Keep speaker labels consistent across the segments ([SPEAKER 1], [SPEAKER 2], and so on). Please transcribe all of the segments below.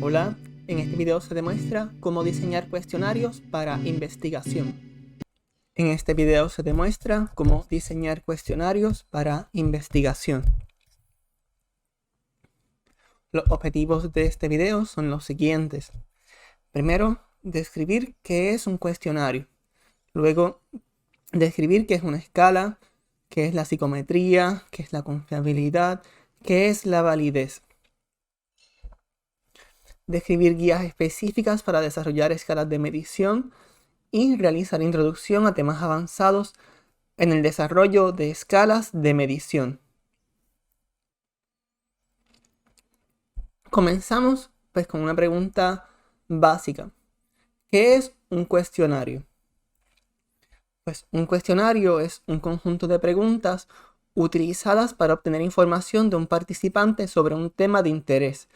[SPEAKER 1] Hola, en este video se demuestra cómo diseñar cuestionarios para investigación. En este video se demuestra cómo diseñar cuestionarios para investigación. Los objetivos de este video son los siguientes. Primero, describir qué es un cuestionario. Luego, describir qué es una escala, qué es la psicometría, qué es la confiabilidad, qué es la validez. Describir guías específicas para desarrollar escalas de medición y realizar introducción a temas avanzados en el desarrollo de escalas de medición. Comenzamos pues con una pregunta básica. ¿Qué es un cuestionario? Pues un cuestionario es un conjunto de preguntas utilizadas para obtener información de un participante sobre un tema de interés,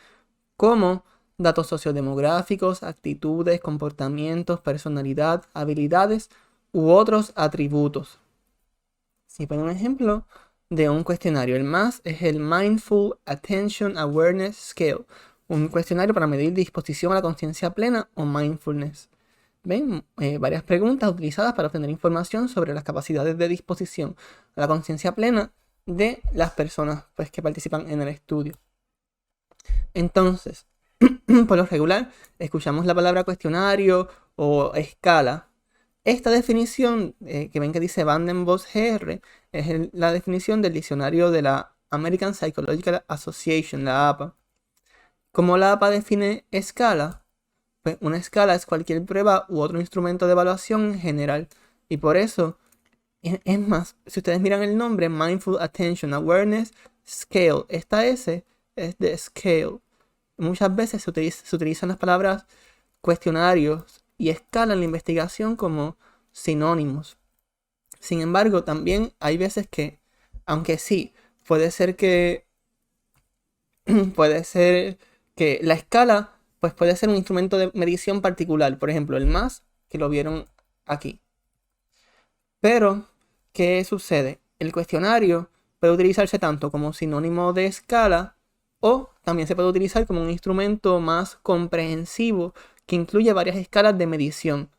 [SPEAKER 1] como datos sociodemográficos, actitudes, comportamientos, personalidad, habilidades u otros atributos. Si ponen un ejemplo de un cuestionario, el MAS es el Mindful Attention Awareness Scale, un cuestionario para medir disposición a la conciencia plena o mindfulness. ¿Ven? Varias preguntas utilizadas para obtener información sobre las capacidades de disposición a la conciencia plena de las personas pues, que participan en el estudio. Entonces, por lo regular, escuchamos la palabra cuestionario o escala. Esta definición que ven que dice van den Bos GR es la definición del diccionario de la American Psychological Association, la APA. ¿Cómo la APA define escala? Pues una escala es cualquier prueba u otro instrumento de evaluación en general. Y por eso, es más, si ustedes miran el nombre, Mindful Attention Awareness Scale, esta S es de scale. Muchas veces se utilizan las palabras cuestionarios y escala en la investigación como sinónimos. Sin embargo, también hay veces que, aunque sí, puede ser que la escala pues puede ser un instrumento de medición particular, por ejemplo, el MAS, que lo vieron aquí. Pero, ¿qué sucede? El cuestionario puede utilizarse tanto como sinónimo de escala o también se puede utilizar como un instrumento más comprensivo que incluye varias escalas de medición.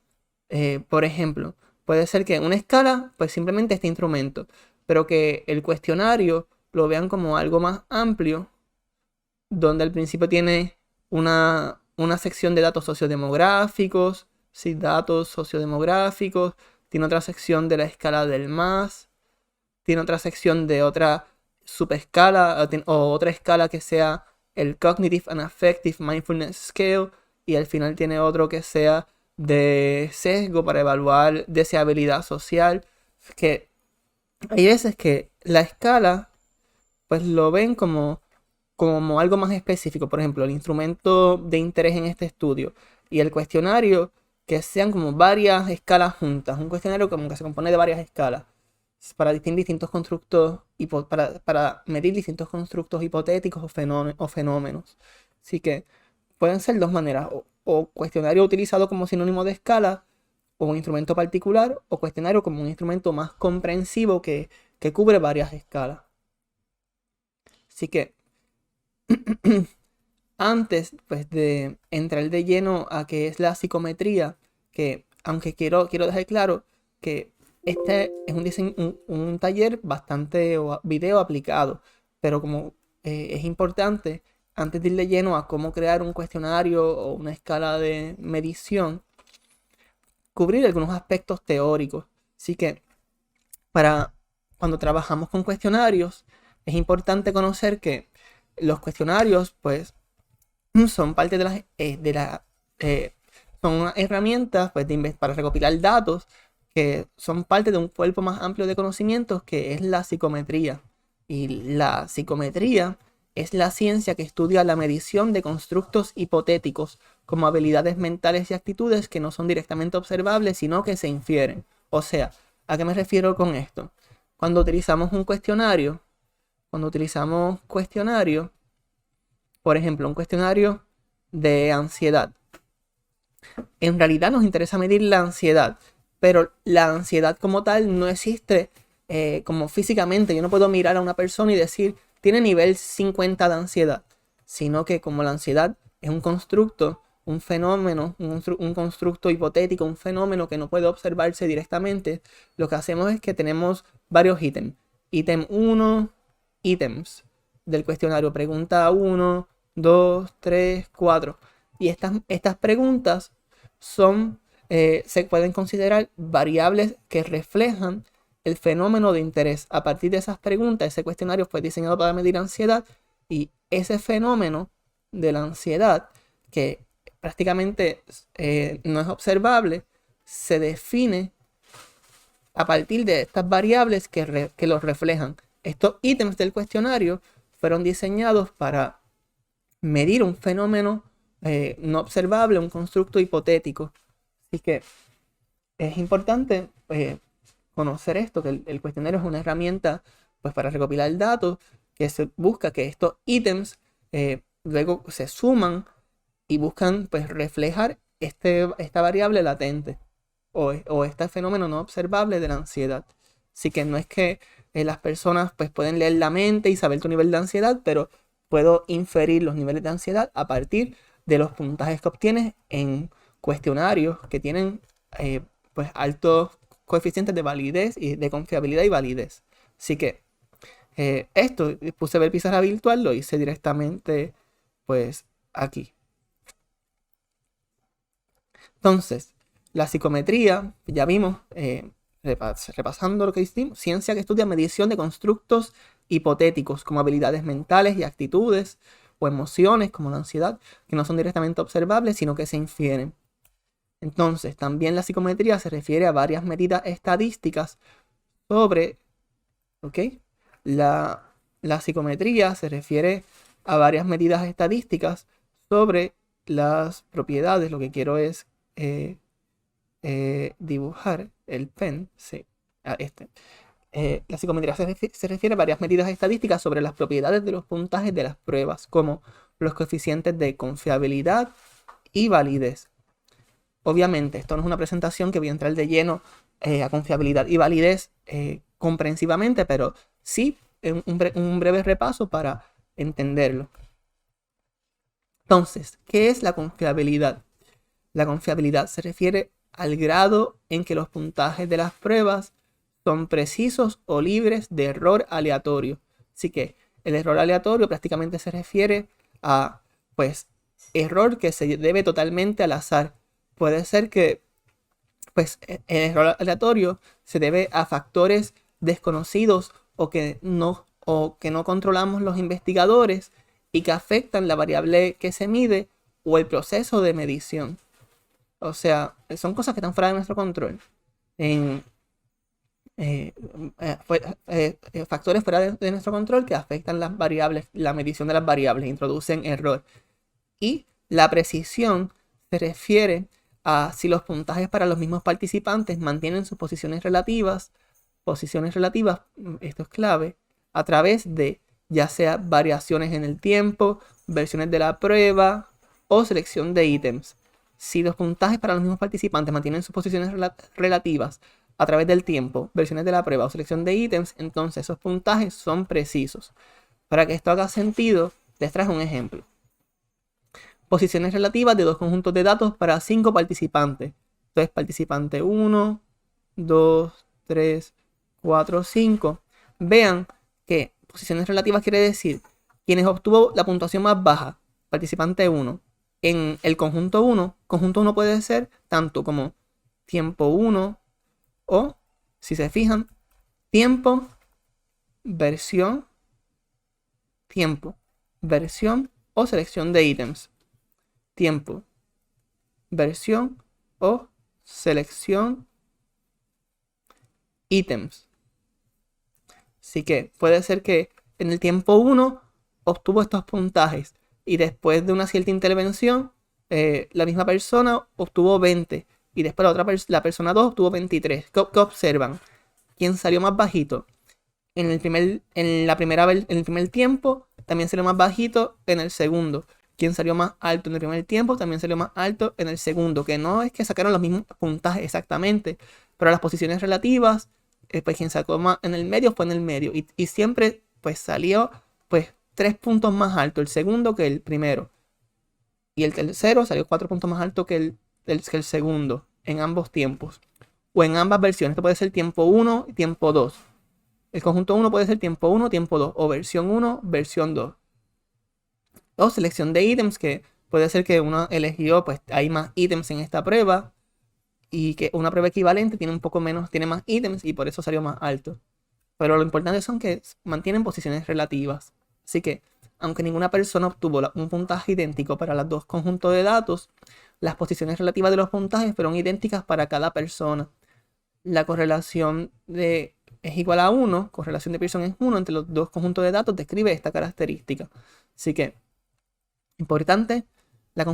[SPEAKER 1] Por ejemplo, puede ser que una escala, pues simplemente este instrumento, pero que el cuestionario lo vean como algo más amplio, donde al principio tiene una sección de datos sociodemográficos, sí, datos sociodemográficos, tiene otra sección de la escala del MAS, tiene otra sección de otra subescala o otra escala que sea el Cognitive and Affective Mindfulness Scale y al final tiene otro que sea de sesgo para evaluar deseabilidad social. Que hay veces que la escala pues lo ven como algo más específico, por ejemplo, el instrumento de interés en este estudio y el cuestionario que sean como varias escalas juntas, un cuestionario como que se compone de varias escalas para distinguir distintos constructos, para medir distintos constructos hipotéticos o fenómenos. Así que pueden ser dos maneras, o cuestionario utilizado como sinónimo de escala, o un instrumento particular, o cuestionario como un instrumento más comprensivo que cubre varias escalas. Así que antes pues, de entrar de lleno a qué es la psicometría, que aunque quiero dejar claro que este es un taller bastante video aplicado, pero como es importante, antes de ir de lleno a cómo crear un cuestionario o una escala de medición, cubrir algunos aspectos teóricos. Así que para cuando trabajamos con cuestionarios, es importante conocer que los cuestionarios, pues, son parte son unas herramientas pues, para recopilar datos que son parte de un cuerpo más amplio de conocimientos que es la psicometría. Y la psicometría es la ciencia que estudia la medición de constructos hipotéticos como habilidades mentales y actitudes que no son directamente observables, sino que se infieren. O sea, ¿a qué me refiero con esto? Cuando utilizamos por ejemplo, un cuestionario de ansiedad. En realidad nos interesa medir la ansiedad, pero la ansiedad como tal no existe como físicamente. Yo no puedo mirar a una persona y decir, tiene nivel 50 de ansiedad, sino que como la ansiedad es un constructo, un fenómeno, un constructo hipotético, un fenómeno que no puede observarse directamente, lo que hacemos es que tenemos varios ítems. Ítem 1, ítems del cuestionario. Pregunta 1, 2, 3, 4. Y estas preguntas se pueden considerar variables que reflejan el fenómeno de interés. A partir de esas preguntas, ese cuestionario fue diseñado para medir ansiedad y ese fenómeno de la ansiedad, que prácticamente no es observable, se define a partir de estas variables que los reflejan. Estos ítems del cuestionario fueron diseñados para medir un fenómeno no observable, un constructo hipotético. Así que es importante conocer esto, que el cuestionario es una herramienta pues, para recopilar datos, que se busca que estos ítems luego se suman y buscan pues, reflejar esta variable latente o este fenómeno no observable de la ansiedad. Así que no es que las personas pues, pueden leer la mente y saber tu nivel de ansiedad, pero puedo inferir los niveles de ansiedad a partir de los puntajes que obtienes en cuestionarios que tienen pues altos coeficientes de validez y de confiabilidad y validez. Así que esto puse ver pizarra virtual, lo hice directamente pues aquí. Entonces, la psicometría, ya vimos, repasando lo que hicimos, ciencia que estudia medición de constructos hipotéticos como habilidades mentales y actitudes o emociones como la ansiedad, que no son directamente observables, sino que se infieren. Entonces, también la psicometría se refiere a varias medidas estadísticas sobre, ¿ok? La psicometría se refiere a varias medidas estadísticas sobre las propiedades. Lo que quiero es dibujar el pen, sí, la psicometría se refiere a varias medidas estadísticas sobre las propiedades de los puntajes de las pruebas, como los coeficientes de confiabilidad y validez. Obviamente, esto no es una presentación que voy a entrar de lleno a confiabilidad y validez comprensivamente, pero sí un breve repaso para entenderlo. Entonces, ¿qué es la confiabilidad? La confiabilidad se refiere al grado en que los puntajes de las pruebas son precisos o libres de error aleatorio. Así que el error aleatorio prácticamente se refiere a, pues, error que se debe totalmente al azar. Puede ser que, pues, el error aleatorio se debe a factores desconocidos o que no controlamos los investigadores y que afectan la variable que se mide o el proceso de medición. O sea, son cosas que están fuera de nuestro control. Factores fuera de nuestro control que afectan las variables, la medición de las variables, introducen error. Y la precisión se refiere a si los puntajes para los mismos participantes mantienen sus posiciones relativas, esto es clave, a través de ya sea variaciones en el tiempo, versiones de la prueba o selección de ítems. Si los puntajes para los mismos participantes mantienen sus posiciones relativas a través del tiempo, versiones de la prueba o selección de ítems, entonces esos puntajes son precisos. Para que esto haga sentido, les traje un ejemplo. Posiciones relativas de dos conjuntos de datos para 5 participantes. Entonces, participante 1, 2, 3, 4, 5. Vean que posiciones relativas quiere decir quienes obtuvo la puntuación más baja, participante 1. En el conjunto 1 puede ser tanto como tiempo 1 o, si se fijan, tiempo, versión o selección de ítems. Tiempo, versión o selección ítems. Así que puede ser que en el tiempo 1 obtuvo estos puntajes y después de una cierta intervención la misma persona obtuvo 20 y después la persona 2 obtuvo 23. ¿Qué observan? ¿Quién salió más bajito? En el primer tiempo también salió más bajito en el segundo. Quien salió más alto en el primer tiempo también salió más alto en el segundo, que no es que sacaron los mismos puntajes exactamente, pero las posiciones relativas, pues quien sacó más en el medio fue en el medio y siempre pues salió pues 3 puntos más alto el segundo que el primero. y el tercero salió 4 puntos más alto que el segundo en ambos tiempos o en ambas versiones. Esto puede ser tiempo 1 y tiempo 2. El conjunto 1 puede ser tiempo 1, tiempo 2 o versión 1, versión 2. O selección de ítems, que puede ser que uno eligió, pues hay más ítems en esta prueba y que una prueba equivalente tiene un poco menos, tiene más ítems y por eso salió más alto. Pero lo importante son que mantienen posiciones relativas. Así que, aunque ninguna persona obtuvo un puntaje idéntico para los dos conjuntos de datos, las posiciones relativas de los puntajes fueron idénticas para cada persona. La correlación es igual a 1, correlación de Pearson es 1 entre los dos conjuntos de datos, describe esta característica. Así que, importante, la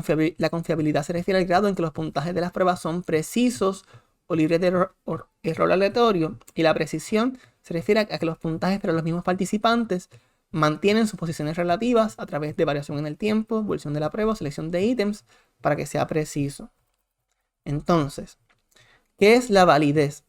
[SPEAKER 1] confiabilidad se refiere al grado en que los puntajes de las pruebas son precisos o libres de error aleatorio, y la precisión se refiere a que los puntajes para los mismos participantes mantienen sus posiciones relativas a través de variación en el tiempo, evolución de la prueba, selección de ítems, para que sea preciso. Entonces, ¿qué es la validez?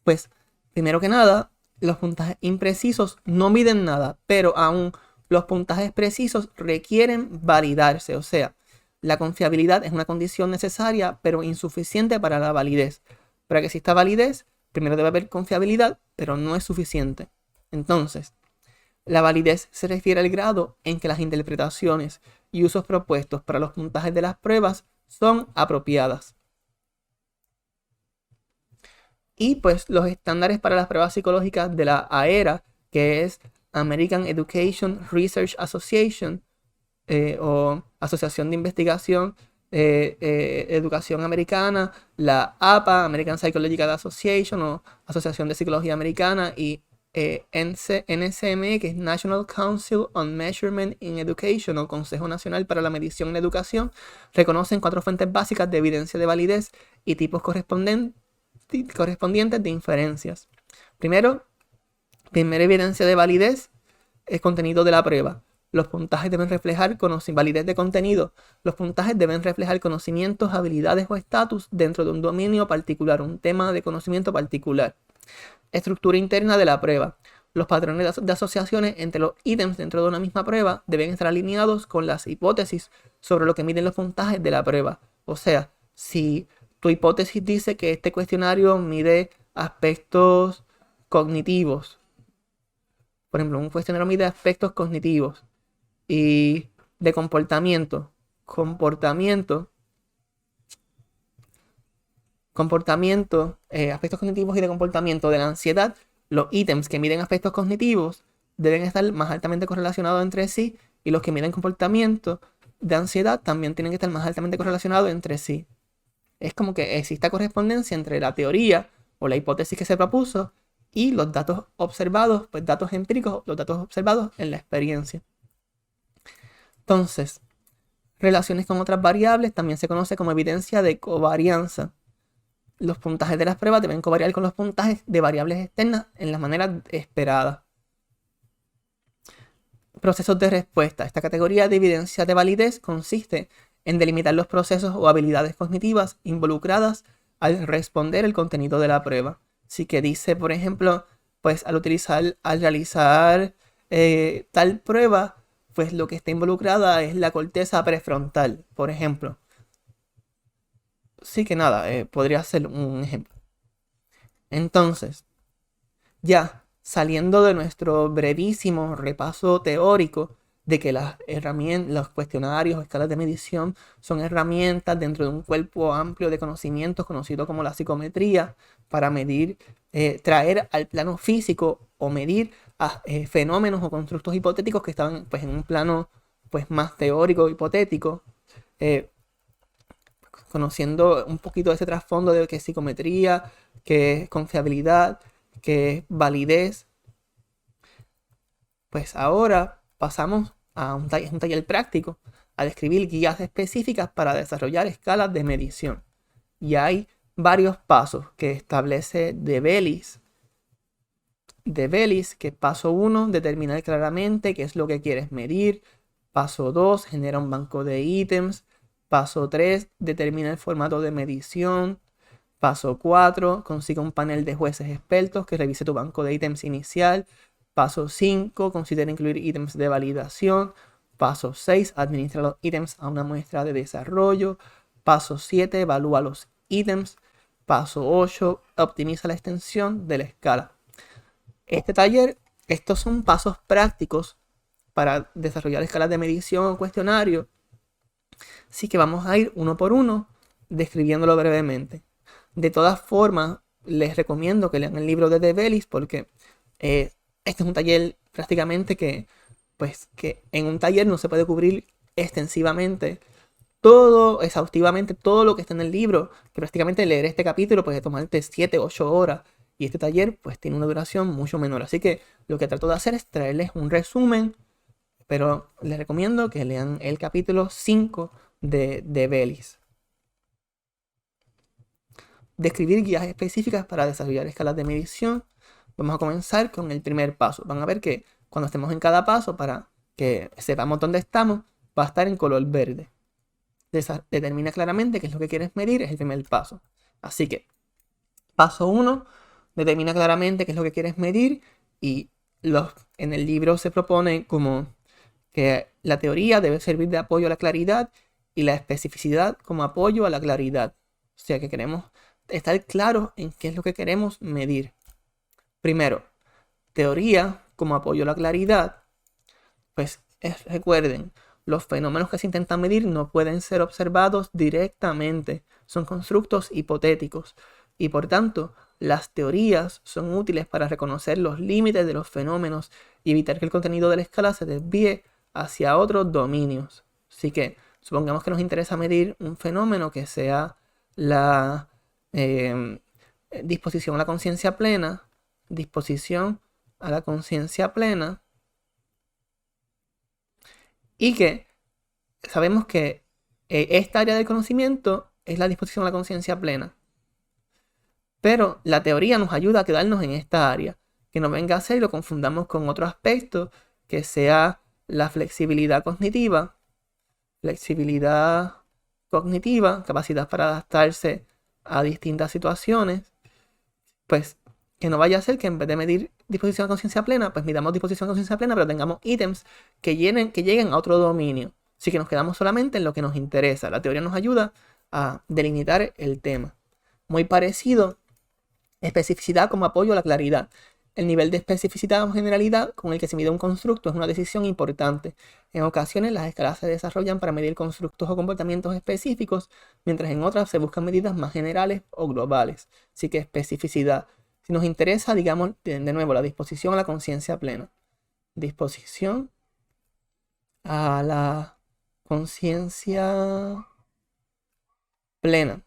[SPEAKER 1] Pues, primero que nada, los puntajes imprecisos no miden nada, pero aún los puntajes precisos requieren validarse. O sea, la confiabilidad es una condición necesaria, pero insuficiente para la validez. Para que exista validez, primero debe haber confiabilidad, pero no es suficiente. Entonces, la validez se refiere al grado en que las interpretaciones y usos propuestos para los puntajes de las pruebas son apropiadas. Y pues los estándares para las pruebas psicológicas de la AERA, que es American Education Research Association, o Asociación de Investigación Educación Americana, la APA, American Psychological Association o Asociación de Psicología Americana, y NCME, que es National Council on Measurement in Education o Consejo Nacional para la Medición en Educación, reconocen 4 fuentes básicas de evidencia de validez y tipos correspondientes de inferencias. Primera evidencia de validez es contenido de la prueba. Los puntajes deben reflejar validez de contenido. Los puntajes deben reflejar conocimientos, habilidades o estatus dentro de un dominio particular, un tema de conocimiento particular. Estructura interna de la prueba. Los patrones de asociaciones entre los ítems dentro de una misma prueba deben estar alineados con las hipótesis sobre lo que miden los puntajes de la prueba. O sea, si tu hipótesis dice que este cuestionario mide aspectos cognitivos, por ejemplo, un cuestionario mide aspectos cognitivos y de comportamiento, aspectos cognitivos y de comportamiento de la ansiedad, los ítems que miden aspectos cognitivos deben estar más altamente correlacionados entre sí, y los que miden comportamiento de ansiedad también tienen que estar más altamente correlacionados entre sí. Es como que exista correspondencia entre la teoría o la hipótesis que se propuso y los datos observados, pues datos empíricos, los datos observados en la experiencia. Entonces, relaciones con otras variables también se conoce como evidencia de covarianza. Los puntajes de las pruebas deben covariar con los puntajes de variables externas en las maneras esperadas. Procesos de respuesta. Esta categoría de evidencia de validez consiste en delimitar los procesos o habilidades cognitivas involucradas al responder el contenido de la prueba. Así que dice, por ejemplo, pues al realizar tal prueba, pues lo que está involucrada es la corteza prefrontal, por ejemplo. Sí que nada, podría ser un ejemplo. Entonces, ya saliendo de nuestro brevísimo repaso teórico de que las herramientas, los cuestionarios o escalas de medición son herramientas dentro de un cuerpo amplio de conocimientos conocido como la psicometría, para medir, traer al plano físico o medir fenómenos o constructos hipotéticos que estaban pues en un plano pues más teórico, hipotético, conociendo un poquito de ese trasfondo de qué es psicometría, qué es confiabilidad, qué es validez. Pues ahora pasamos a un taller práctico, a describir guías específicas para desarrollar escalas de medición. Y hay varios pasos que establece De Bellis, que paso 1, determinar claramente qué es lo que quieres medir. Paso 2, genera un banco de ítems. Paso 3, determina el formato de medición. Paso 4, consigue un panel de jueces expertos que revise tu banco de ítems inicial. Paso 5, considera incluir ítems de validación. Paso 6, administra los ítems a una muestra de desarrollo. Paso 7, evalúa los ítems. Paso 8, optimiza la extensión de la escala. Este taller, estos son pasos prácticos para desarrollar escalas de medición o cuestionario. Así que vamos a ir uno por uno describiéndolo brevemente. De todas formas, les recomiendo que lean el libro de Develis porque este es un taller prácticamente que en un taller no se puede cubrir extensivamente todo, exhaustivamente, todo lo que está en el libro, que prácticamente leer este capítulo puede tomarte 7, 8 horas, y este taller pues tiene una duración mucho menor. Así que lo que trato de hacer es traerles un resumen, pero les recomiendo que lean el capítulo 5 de Develis. Describir guías específicas para desarrollar escalas de medición. Vamos a comenzar con el primer paso. Van a ver que cuando estemos en cada paso, para que sepamos dónde estamos, va a estar en color verde. Determina claramente qué es lo que quieres medir, es el primer paso. Así que, paso 1, determina claramente qué es lo que quieres medir, y en el libro se propone como que la teoría debe servir de apoyo a la claridad y la especificidad como apoyo a la claridad. O sea que queremos estar claros en qué es lo que queremos medir. Primero, teoría como apoyo a la claridad. Pues recuerden, los fenómenos que se intentan medir no pueden ser observados directamente, son constructos hipotéticos, y por tanto, las teorías son útiles para reconocer los límites de los fenómenos y evitar que el contenido de la escala se desvíe hacia otros dominios. Así que, supongamos que nos interesa medir un fenómeno que sea la disposición a la conciencia plena, y que sabemos que esta área del conocimiento es la disposición a la conciencia plena. Pero la teoría nos ayuda a quedarnos en esta área, que no venga a ser y lo confundamos con otro aspecto, que sea la flexibilidad cognitiva. Flexibilidad cognitiva, capacidad para adaptarse a distintas situaciones. Pues que no vaya a ser que en vez de medir disposición a conciencia plena, pues midamos disposición a conciencia plena, pero tengamos ítems que lleguen a otro dominio. Así que nos quedamos solamente en lo que nos interesa. La teoría nos ayuda a delimitar el tema. Muy parecido, especificidad como apoyo a la claridad. El nivel de especificidad o generalidad con el que se mide un constructo es una decisión importante. En ocasiones las escalas se desarrollan para medir constructos o comportamientos específicos, mientras en otras se buscan medidas más generales o globales. Así que especificidad. Si nos interesa, digamos de nuevo, la disposición a la conciencia plena. Disposición a la conciencia plena.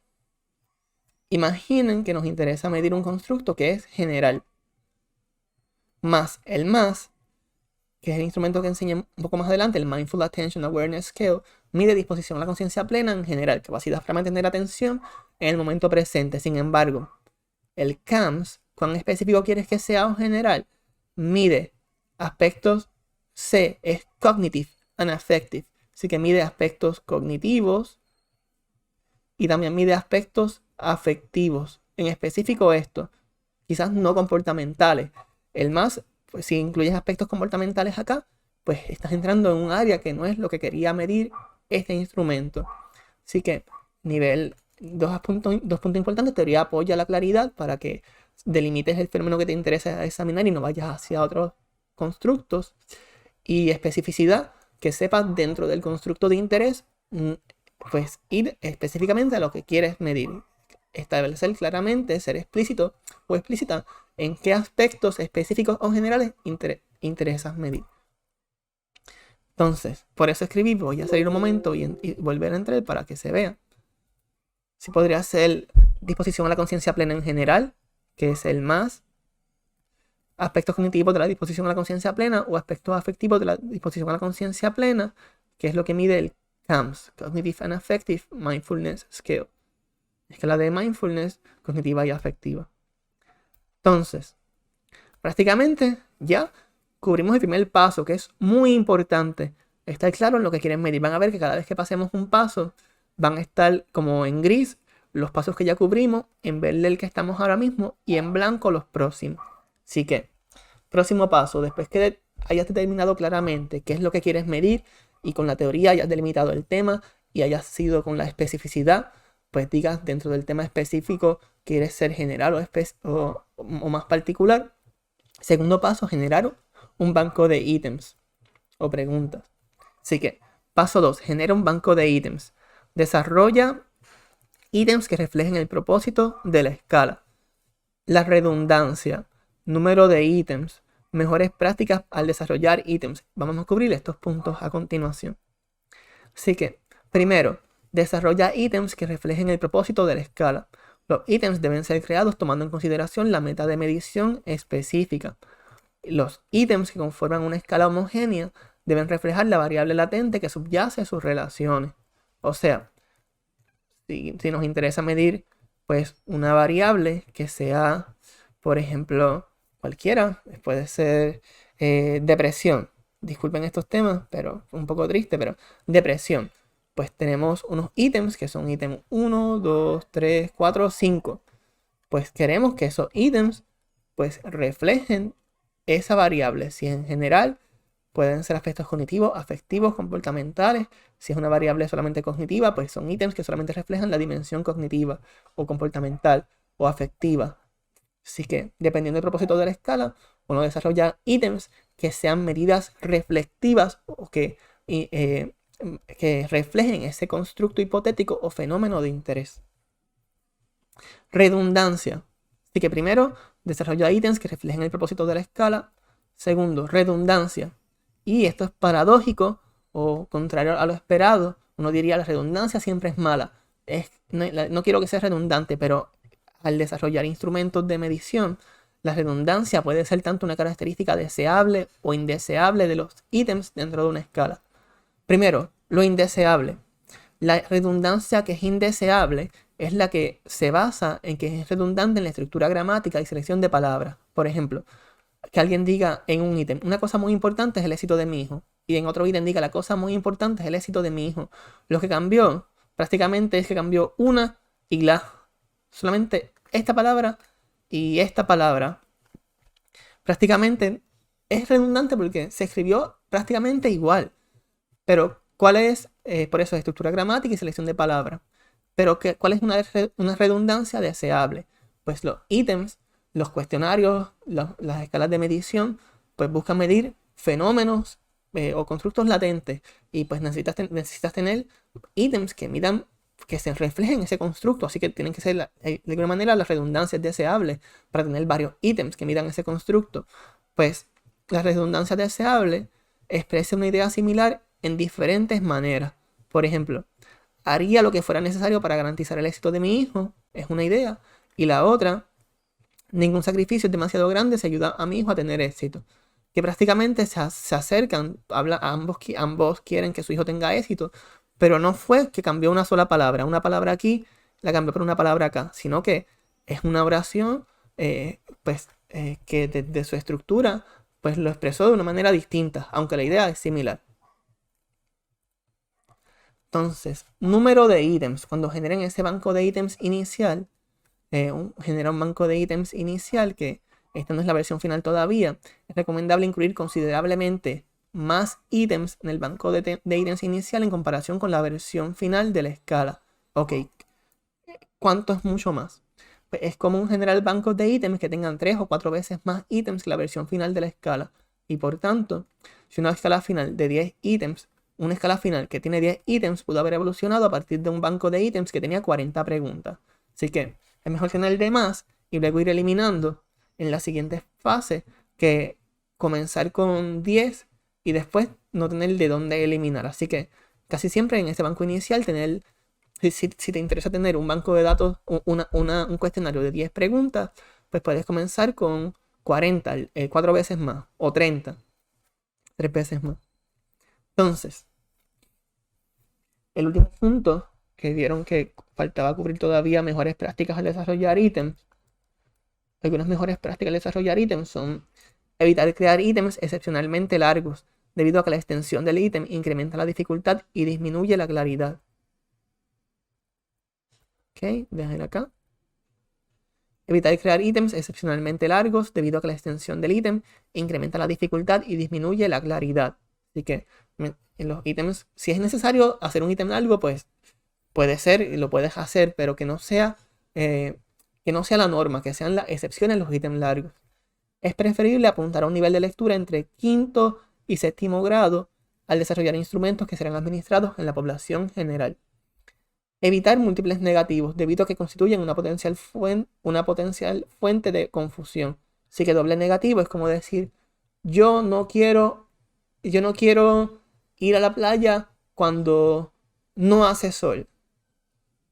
[SPEAKER 1] Imaginen que nos interesa medir un constructo que es general. Más el MAS, que es el instrumento que enseñé un poco más adelante, el Mindful Attention Awareness Scale, mide disposición a la conciencia plena en general, capacidad para mantener atención en el momento presente. Sin embargo, el CAMS, ¿cuán específico quieres que sea o general? Mide aspectos C, es Cognitive and Affective. Así que mide aspectos cognitivos y también mide aspectos afectivos. En específico esto, quizás no comportamentales. El MAS, pues si incluyes aspectos comportamentales acá, pues estás entrando en un área que no es lo que quería medir este instrumento. Así que dos puntos importantes: teoría apoya la claridad para que delimites el fenómeno que te interesa examinar y no vayas hacia otros constructos. Y especificidad, que sepas dentro del constructo de interés, pues ir específicamente a lo que quieres medir. Establecer claramente, ser explícito o explícita en qué aspectos específicos o generales interesas medir. Entonces, por eso escribí, voy a salir un momento y volver a entrar para que se vea. Si podría ser disposición a la conciencia plena en general, que es el MAS, aspectos cognitivos de la disposición a la conciencia plena, o aspectos afectivos de la disposición a la conciencia plena, que es lo que mide el CAMS, Cognitive and Affective Mindfulness Scale. Escala de mindfulness cognitiva y afectiva. Entonces, prácticamente ya cubrimos el primer paso, que es muy importante. Estar claro en lo que quieren medir. Van a ver que cada vez que pasemos un paso, van a estar como en gris los pasos que ya cubrimos, en verde el que estamos ahora mismo, y en blanco los próximos. Así que, próximo paso, después que hayas determinado claramente qué es lo que quieres medir y con la teoría hayas delimitado el tema y hayas sido con la especificidad, pues digas dentro del tema específico quieres ser general o más particular. Segundo paso, generar un banco de ítems o preguntas. Así que, paso 2, genera un banco de ítems. Desarrolla ítems que reflejen el propósito de la escala. La redundancia, número de ítems, mejores prácticas al desarrollar ítems. Vamos a cubrir estos puntos a continuación. Así que, primero, desarrolla ítems que reflejen el propósito de la escala. Los ítems deben ser creados tomando en consideración la meta de medición específica. Los ítems que conforman una escala homogénea deben reflejar la variable latente que subyace a sus relaciones. O sea, si nos interesa medir pues una variable que sea, por ejemplo, cualquiera, puede ser depresión. Disculpen estos temas, pero un poco triste, pero depresión. Pues tenemos unos ítems que son ítem 1, 2, 3, 4, 5. Pues queremos que esos ítems pues reflejen esa variable. Si en general pueden ser aspectos cognitivos, afectivos, comportamentales. Si es una variable solamente cognitiva, pues son ítems que solamente reflejan la dimensión cognitiva o comportamental o afectiva. Así que, dependiendo del propósito de la escala, uno desarrolla ítems que sean medidas reflectivas o que reflejen ese constructo hipotético o fenómeno de interés. Redundancia. Así que primero, desarrolla ítems que reflejen el propósito de la escala. Segundo, redundancia. Y esto es paradójico o contrario a lo esperado. Uno diría la redundancia siempre es mala. No quiero que sea redundante, pero al desarrollar instrumentos de medición, la redundancia puede ser tanto una característica deseable o indeseable de los ítems dentro de una escala. Primero, lo indeseable. La redundancia que es indeseable es la que se basa en que es redundante en la estructura gramática y selección de palabras. Por ejemplo, que alguien diga en un ítem, una cosa muy importante es el éxito de mi hijo. Y en otro ítem diga, la cosa muy importante es el éxito de mi hijo. Lo que cambió prácticamente es que cambió una y la. Solamente esta palabra y esta palabra. Prácticamente es redundante porque se escribió prácticamente igual. Pero, ¿cuál es? Por eso, estructura gramática y selección de palabras. Pero, ¿cuál es una redundancia deseable? Pues los ítems, los cuestionarios, las escalas de medición, pues buscan medir fenómenos o constructos latentes. Y pues necesitas tener ítems que midan, que se reflejen en ese constructo. Así que tienen que ser, de alguna manera, la redundancia es deseable para tener varios ítems que midan ese constructo. Pues la redundancia deseable expresa una idea similar en diferentes maneras. Por ejemplo, haría lo que fuera necesario para garantizar el éxito de mi hijo, es una idea. Y la otra, ningún sacrificio es demasiado grande si ayuda a mi hijo a tener éxito. Que prácticamente se acercan, ambos quieren que su hijo tenga éxito, pero no fue que cambió una sola palabra. Una palabra aquí la cambió por una palabra acá, sino que es una oración que desde su estructura pues lo expresó de una manera distinta, aunque la idea es similar. Entonces, número de ítems. Cuando generen ese banco de ítems inicial, genera un banco de ítems inicial que esta no es la versión final todavía. Es recomendable incluir considerablemente más ítems en el banco de ítems inicial en comparación con la versión final de la escala. Ok, ¿cuánto es mucho más? Pues es común generar bancos de ítems que tengan 3 o 4 veces más ítems que la versión final de la escala. Y por tanto, si una escala final de 10 ítems, una escala final que tiene 10 ítems pudo haber evolucionado a partir de un banco de ítems que tenía 40 preguntas. Así que es mejor tener de más y luego ir eliminando en la siguiente fase que comenzar con 10 y después no tener de dónde eliminar. Así que casi siempre en este banco inicial tener, si te interesa tener un banco de datos, un cuestionario de 10 preguntas, pues puedes comenzar con 40, 4 veces más, o 30, 3 veces más. Entonces, el último punto que vieron que faltaba cubrir todavía mejores prácticas al desarrollar ítems. Algunas mejores prácticas al desarrollar ítems son evitar crear ítems excepcionalmente largos, debido a que la extensión del ítem incrementa la dificultad y disminuye la claridad. Ok, dejen acá. Evitar crear ítems excepcionalmente largos, debido a que la extensión del ítem incrementa la dificultad y disminuye la claridad. Así que En los ítems, si es necesario hacer un ítem largo, pues puede ser y lo puedes hacer, pero que no sea la norma, que sean las excepciones los ítems largos. Es preferible apuntar a un nivel de lectura entre quinto y séptimo grado al desarrollar instrumentos que serán administrados en la población general. Evitar múltiples negativos debido a que constituyen una potencial fuente de confusión. Así que doble negativo es como decir, yo no quiero ir a la playa cuando no hace sol.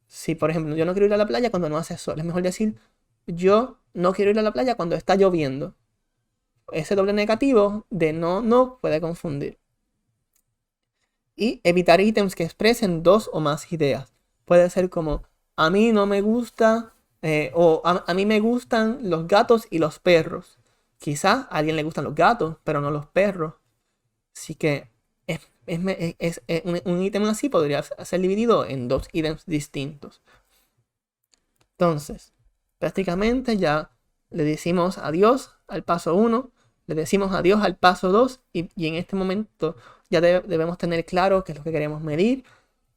[SPEAKER 1] Si, por ejemplo, yo no quiero ir a la playa cuando no hace sol, es mejor decir, yo no quiero ir a la playa cuando está lloviendo. Ese doble negativo de no puede confundir. Y evitar ítems que expresen dos o más ideas. Puede ser como, a mí no me gusta, o a mí me gustan los gatos y los perros. Quizá a alguien le gustan los gatos, pero no los perros. Así que un ítem así podría ser dividido en dos ítems distintos. Entonces, prácticamente ya le decimos adiós al paso 1, le decimos adiós al paso 2 y en este momento ya debemos tener claro qué es lo que queremos medir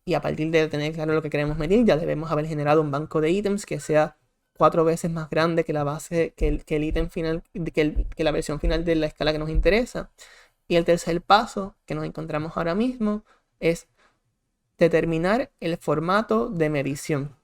[SPEAKER 1] y a partir de tener claro lo que queremos medir ya debemos haber generado un banco de ítems que sea 4 veces más grande que la base, que el ítem final, que la versión final de la escala que nos interesa. Y el tercer paso que nos encontramos ahora mismo es determinar el formato de medición.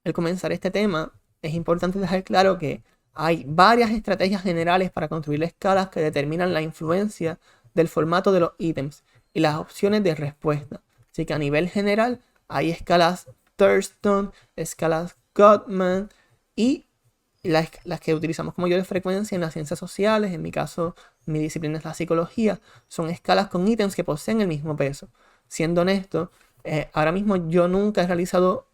[SPEAKER 1] Al comenzar este tema, es importante dejar claro que hay varias estrategias generales para construir escalas que determinan la influencia del formato de los ítems y las opciones de respuesta. Así que a nivel general hay escalas Thurston, escalas Gottman y las que utilizamos con mayor frecuencia en las ciencias sociales, en mi caso mi disciplina es la psicología, son escalas con ítems que poseen el mismo peso. Siendo honesto, ahora mismo yo nunca he realizado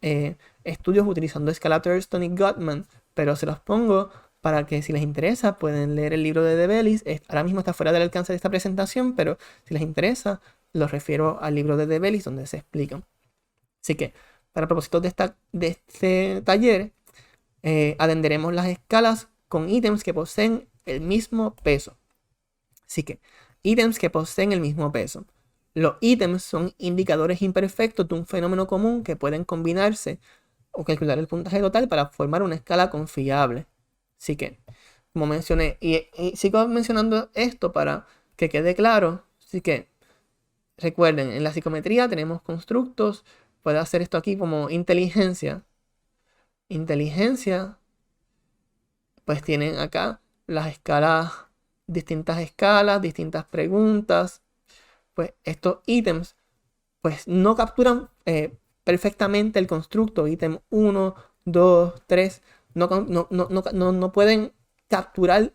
[SPEAKER 1] estudios utilizando escala Thurston y Gottman, pero se los pongo para que si les interesa pueden leer el libro de Debellis. Ahora mismo está fuera del alcance de esta presentación, pero si les interesa los refiero al libro de Debellis donde se explican. Así que para propósitos de este taller atenderemos las escalas con ítems que poseen el mismo peso. Así que ítems que poseen el mismo peso. Los ítems son indicadores imperfectos de un fenómeno común que pueden combinarse o calcular el puntaje total para formar una escala confiable. Así que, como mencioné, y sigo mencionando esto para que quede claro. Así que, recuerden, en la psicometría tenemos constructos. Puedo hacer esto aquí como inteligencia. Inteligencia, pues tienen acá las escalas, distintas preguntas. Pues estos ítems pues no capturan perfectamente el constructo. Ítem 1, 2, 3 no pueden capturar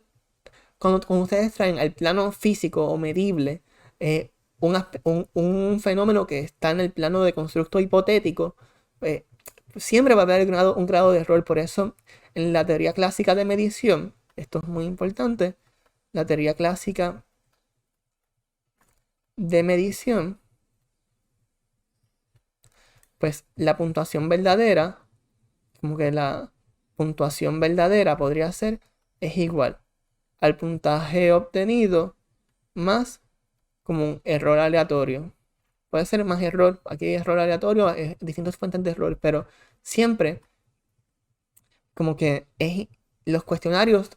[SPEAKER 1] cuando ustedes traen al plano físico o medible un fenómeno que está en el plano de constructo hipotético. Siempre va a haber un grado de error. Por eso en la teoría clásica de medición, esto es muy importante, la teoría clásica de medición, pues la puntuación verdadera, como que la puntuación verdadera podría ser, es igual al puntaje obtenido más como un error aleatorio. Puede ser más error, aquí hay error aleatorio, distintas fuentes de error, pero siempre como que los cuestionarios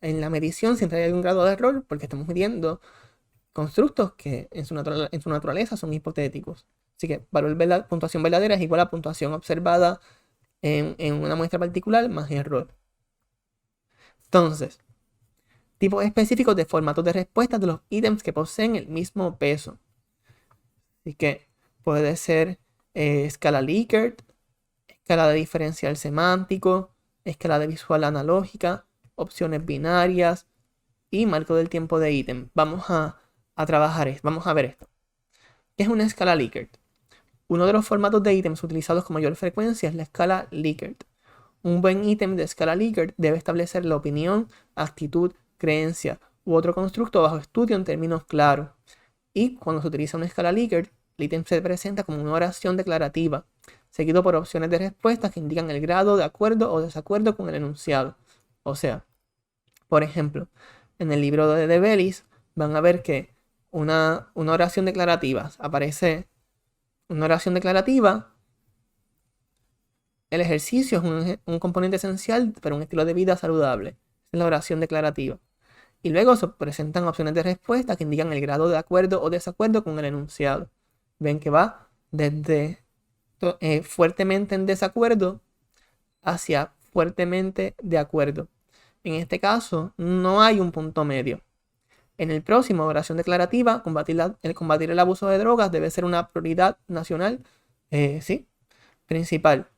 [SPEAKER 1] en la medición siempre hay algún grado de error porque estamos midiendo constructos que en su naturaleza son hipotéticos. Así que puntuación verdadera es igual a puntuación observada en una muestra particular más error. Entonces, tipos específicos de formatos de respuesta de los ítems que poseen el mismo peso. Así que puede ser escala Likert, escala de diferencial semántico, escala de visual analógica, opciones binarias y marco del tiempo de ítem. Vamos a trabajar esto, vamos a ver esto. ¿Qué es una escala Likert? Uno de los formatos de ítems utilizados con mayor frecuencia es la escala Likert. Un buen ítem de escala Likert debe establecer la opinión, actitud, creencia u otro constructo bajo estudio en términos claros. Y cuando se utiliza una escala Likert, el ítem se presenta como una oración declarativa, seguido por opciones de respuestas que indican el grado de acuerdo o desacuerdo con el enunciado. O sea, por ejemplo, en el libro de Debellis van a ver que una oración declarativa. Aparece una oración declarativa. El ejercicio es un componente esencial para un estilo de vida saludable. Es la oración declarativa. Y luego se presentan opciones de respuesta que indican el grado de acuerdo o desacuerdo con el enunciado. Ven que va desde fuertemente en desacuerdo hacia fuertemente de acuerdo. En este caso, no hay un punto medio. En el próximo, oración declarativa, combatir el abuso de drogas debe ser una prioridad nacional, principal.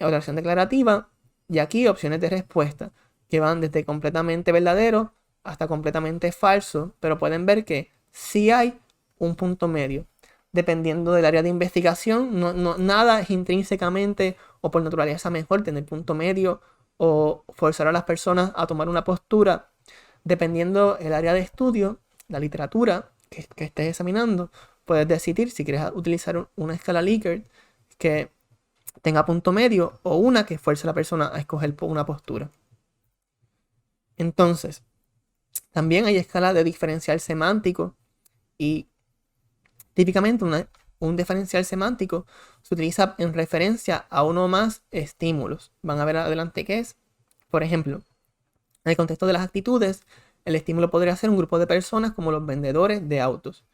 [SPEAKER 1] Oración declarativa, y aquí opciones de respuesta, que van desde completamente verdadero hasta completamente falso, pero pueden ver que sí hay un punto medio. Dependiendo del área de investigación, nada es intrínsecamente o por naturaleza mejor tener punto medio o forzar a las personas a tomar una postura. Dependiendo el área de estudio, la literatura que estés examinando, puedes decidir si quieres utilizar una escala Likert que tenga punto medio o una que fuerce a la persona a escoger una postura. Entonces, también hay escala de diferencial semántico y típicamente un diferencial semántico se utiliza en referencia a uno o más estímulos. Van a ver adelante qué es. Por ejemplo, en el contexto de las actitudes, el estímulo podría ser un grupo de personas como los vendedores de autos.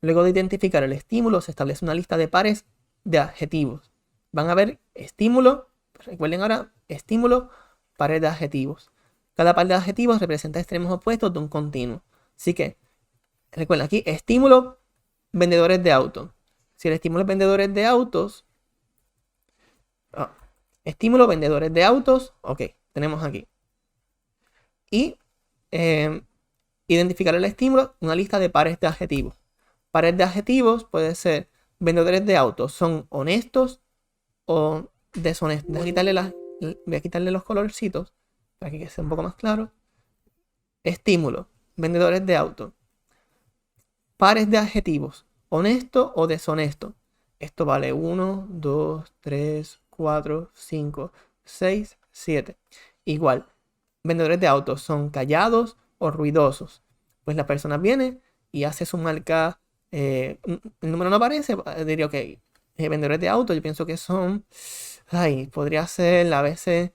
[SPEAKER 1] Luego de identificar el estímulo, se establece una lista de pares de adjetivos. Van a ver estímulo, recuerden ahora, estímulo, pares de adjetivos. Cada par de adjetivos representa extremos opuestos de un continuo. Así que, recuerden aquí, estímulo, vendedores de autos. Si el estímulo es vendedores de autos, estímulo, vendedores de autos, ok, tenemos aquí. Y identificar el estímulo, una lista de pares de adjetivos. Pares de adjetivos puede ser vendedores de autos, son honestos o deshonestos. Voy a quitarle los colorcitos para que sea un poco más claro. Estímulo, vendedores de autos. Pares de adjetivos, honesto o deshonesto. Esto vale 1, 2, 3, 4, 5, 6, 7. Igual, vendedores de autos son callados o ruidosos. Pues la persona viene y hace su marca. El número no aparece, diría, ok, vendedores de autos, yo pienso que son. Podría ser a veces,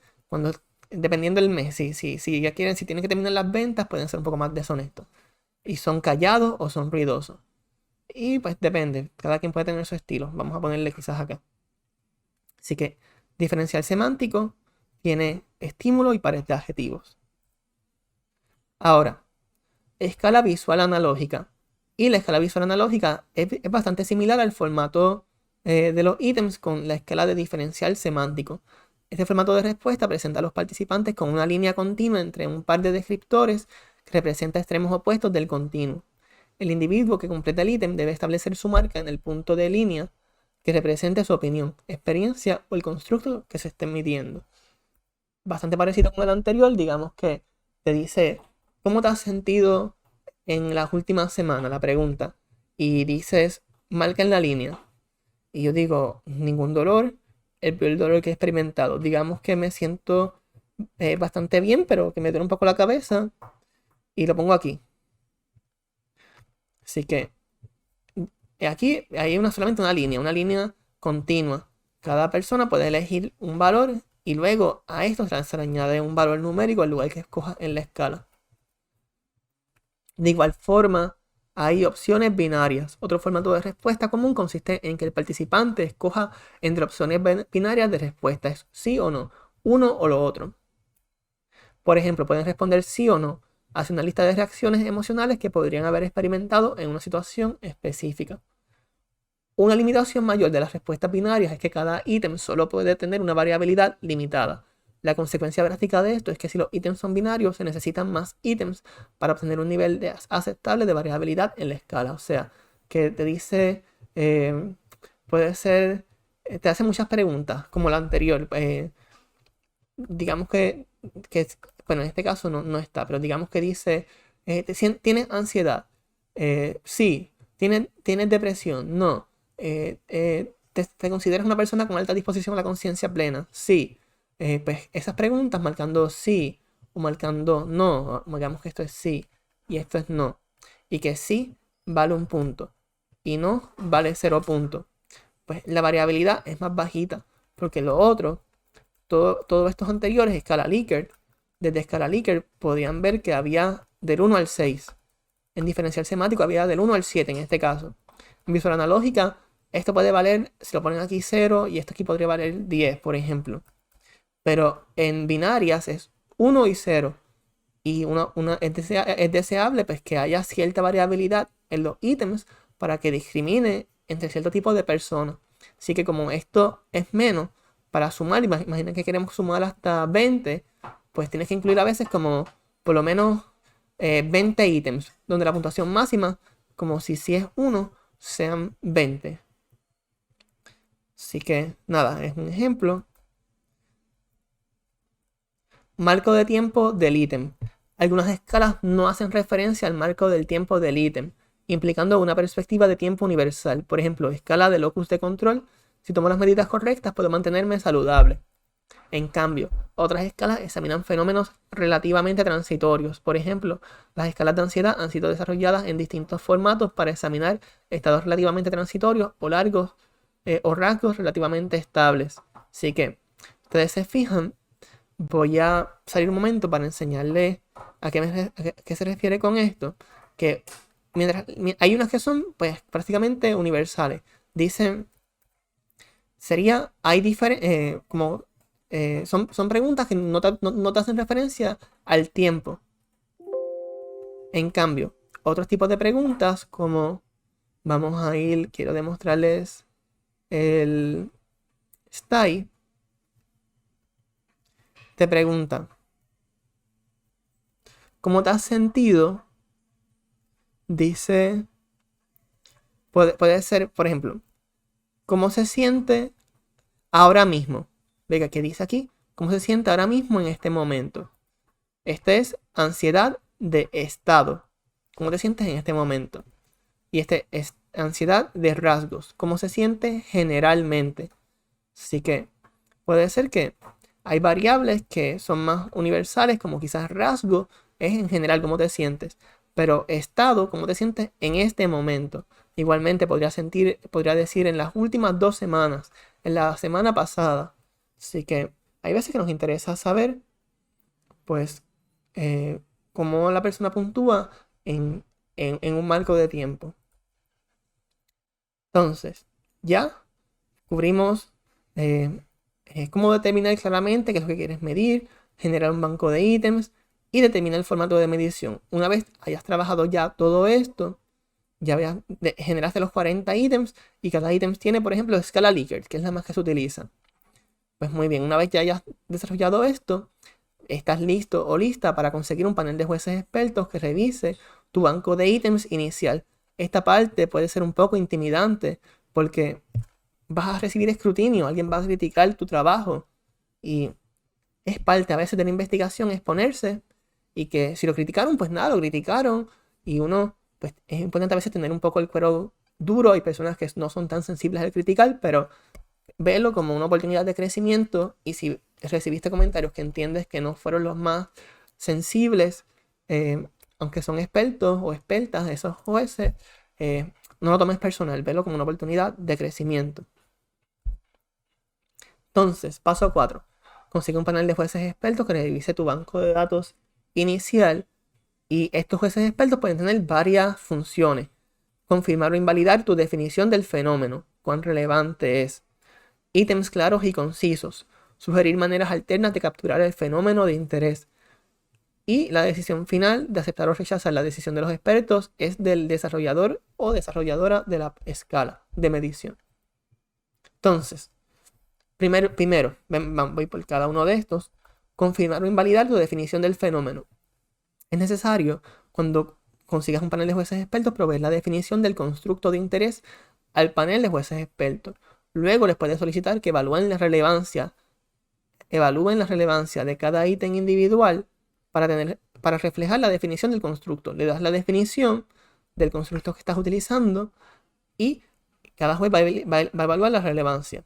[SPEAKER 1] dependiendo del mes, si ya quieren, si tienen que terminar las ventas, pueden ser un poco más deshonestos. Y son callados o son ruidosos. Y pues depende, cada quien puede tener su estilo. Vamos a ponerle quizás acá. Así que diferencial semántico tiene estímulo y pares de adjetivos. Ahora, escala visual analógica. Y la escala visual analógica es bastante similar al formato de los ítems con la escala de diferencial semántico. Este formato de respuesta presenta a los participantes con una línea continua entre un par de descriptores que representa extremos opuestos del continuo. El individuo que completa el ítem debe establecer su marca en el punto de línea que represente su opinión, experiencia o el constructo que se esté midiendo. Bastante parecido con el anterior, digamos que te dice ¿cómo te has sentido en las últimas semanas? La pregunta. Y dices, marca en la línea. Y yo digo, ningún dolor, el peor dolor que he experimentado. Digamos que me siento bastante bien, pero que me duele un poco la cabeza. Y lo pongo aquí. Así que aquí hay solamente una línea continua. Cada persona puede elegir un valor y luego a esto se le añade un valor numérico al lugar que escoja en la escala. De igual forma, hay opciones binarias. Otro formato de respuesta común consiste en que el participante escoja entre opciones binarias de respuesta. Es sí o no, uno o lo otro. Por ejemplo, pueden responder sí o no hacia una lista de reacciones emocionales que podrían haber experimentado en una situación específica. Una limitación mayor de las respuestas binarias es que cada ítem solo puede tener una variabilidad limitada. La consecuencia práctica de esto es que si los ítems son binarios, se necesitan más ítems para obtener un nivel aceptable de variabilidad en la escala. O sea, que te dice, puede ser, te hace muchas preguntas, como la anterior. Digamos que, bueno, en este caso no está, pero digamos que dice, ¿tienes ansiedad? Sí. ¿Tienes depresión? No. ¿Te consideras una persona con alta disposición a la conciencia plena? Sí. Pues esas preguntas marcando sí o marcando no, digamos que esto es sí y esto es no. Y que sí vale 1 punto y no vale 0 puntos, pues la variabilidad es más bajita, porque lo otro, todos estos anteriores, escala Likert, desde escala Likert podían ver que había del 1 al 6. En diferencial semático había del 1 al 7 en este caso. En visual analógica, esto puede valer, si lo ponen aquí 0, y esto aquí podría valer 10, por ejemplo. Pero en binarias es 1 y 0. Y es deseable pues, que haya cierta variabilidad en los ítems para que discrimine entre cierto tipo de personas. Así que como esto es menos, para sumar, imagina que queremos sumar hasta 20, pues tienes que incluir a veces como por lo menos 20 ítems, donde la puntuación máxima, como si es 1, sean 20. Así que nada, es un ejemplo. Marco de tiempo del ítem. Algunas escalas no hacen referencia al marco del tiempo del ítem, implicando una perspectiva de tiempo universal. Por ejemplo, escala de locus de control. Si tomo las medidas correctas, puedo mantenerme saludable. En cambio, otras escalas examinan fenómenos relativamente transitorios. Por ejemplo, las escalas de ansiedad han sido desarrolladas en distintos formatos para examinar estados relativamente transitorios o largos o rasgos relativamente estables. Así que, ustedes se fijan, voy a salir un momento para enseñarles a qué se refiere con esto. Que hay unas que son pues prácticamente universales. Dicen, son preguntas que no te hacen referencia al tiempo. En cambio, otros tipos de preguntas como, quiero demostrarles el style, te preguntan, ¿cómo te has sentido? Dice, puede ser, por ejemplo, ¿cómo se siente ahora mismo? Venga, ¿qué dice aquí? ¿Cómo se siente ahora mismo en este momento? Este es ansiedad de estado. ¿Cómo te sientes en este momento? Y este es ansiedad de rasgos. ¿Cómo se siente generalmente? Así que puede ser que hay variables que son más universales, como quizás rasgo es en general cómo te sientes. Pero estado, cómo te sientes en este momento. Igualmente podría decir en las últimas 2 semanas, en la semana pasada. Así que hay veces que nos interesa saber, pues, cómo la persona puntúa en un marco de tiempo. Entonces, ya cubrimos cómo determinar claramente qué es lo que quieres medir, generar un banco de ítems y determinar el formato de medición. Una vez hayas trabajado ya todo esto, ya generaste los 40 ítems y cada ítem tiene, por ejemplo, escala Likert, que es la más que se utiliza. Pues muy bien, una vez ya hayas desarrollado esto, estás listo o lista para conseguir un panel de jueces expertos que revise tu banco de ítems inicial. Esta parte puede ser un poco intimidante porque vas a recibir escrutinio, alguien va a criticar tu trabajo y es parte a veces de la investigación exponerse y que si lo criticaron, pues nada, lo criticaron y uno, pues es importante a veces tener un poco el cuero duro. Hay personas que no son tan sensibles al criticar, pero velo como una oportunidad de crecimiento y si recibiste comentarios que entiendes que no fueron los más sensibles, aunque son expertos o expertas esos jueces, no lo tomes personal, velo como una oportunidad de crecimiento. Entonces, paso 4. Consigue un panel de jueces expertos que revise tu banco de datos inicial y estos jueces expertos pueden tener varias funciones. Confirmar o invalidar tu definición del fenómeno, cuán relevante es. Ítems claros y concisos. Sugerir maneras alternas de capturar el fenómeno de interés. Y la decisión final de aceptar o rechazar la decisión de los expertos es del desarrollador o desarrolladora de la escala de medición. Entonces, primero voy por cada uno de estos. Confirmar o invalidar tu definición del fenómeno. Es necesario, cuando consigas un panel de jueces expertos, proveer la definición del constructo de interés al panel de jueces expertos. Luego les puedes solicitar que evalúen la relevancia de cada ítem individual para reflejar la definición del constructo. Le das la definición del constructo que estás utilizando y cada juez va a evaluar la relevancia.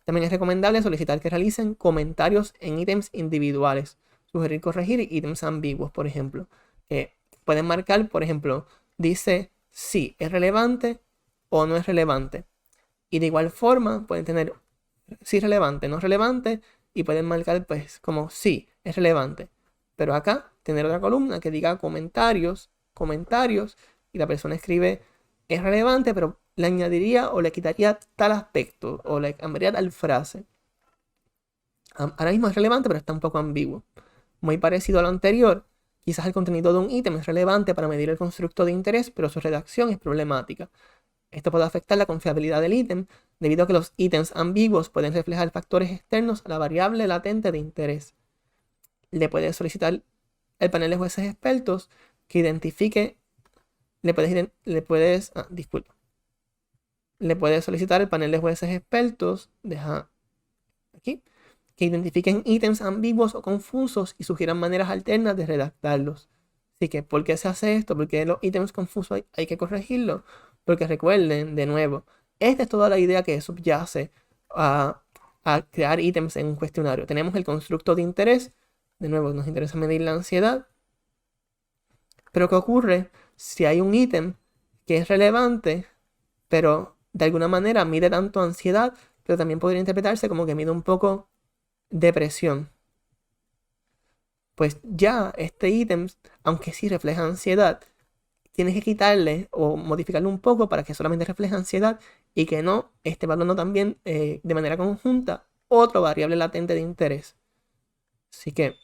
[SPEAKER 1] También es recomendable solicitar que realicen comentarios en ítems individuales. Sugerir corregir ítems ambiguos, por ejemplo. Pueden marcar, por ejemplo, dice si es relevante o no es relevante. Y de igual forma pueden tener si es relevante, no es relevante, y pueden marcar pues como sí, es relevante. Pero acá tener otra columna que diga comentarios, comentarios, y la persona escribe es relevante, pero le añadiría o le quitaría tal aspecto, o le cambiaría tal frase. Ahora mismo es relevante, pero está un poco ambiguo. Muy parecido a lo anterior, quizás el contenido de un ítem es relevante para medir el constructo de interés, pero su redacción es problemática. Esto puede afectar la confiabilidad del ítem, debido a que los ítems ambiguos pueden reflejar factores externos a la variable latente de interés. Le puedes solicitar el panel de jueces expertos que identifique, disculpa. Le puedes solicitar el panel de jueces expertos, deja aquí, que identifiquen ítems ambiguos o confusos y sugieran maneras alternas de redactarlos. Así que, ¿por qué se hace esto? Porque los ítems confusos hay que corregirlos. Porque recuerden, de nuevo, esta es toda la idea que subyace a, a crear ítems en un cuestionario. Tenemos el constructo de interés. De nuevo, nos interesa medir la ansiedad. Pero ¿qué ocurre si hay un ítem que es relevante, pero de alguna manera mide tanto ansiedad, pero también podría interpretarse como que mide un poco depresión? Pues ya este ítem, aunque sí refleja ansiedad, tienes que quitarle o modificarlo un poco para que solamente refleje ansiedad y que no esté evaluando también de manera conjunta otra variable latente de interés. Así que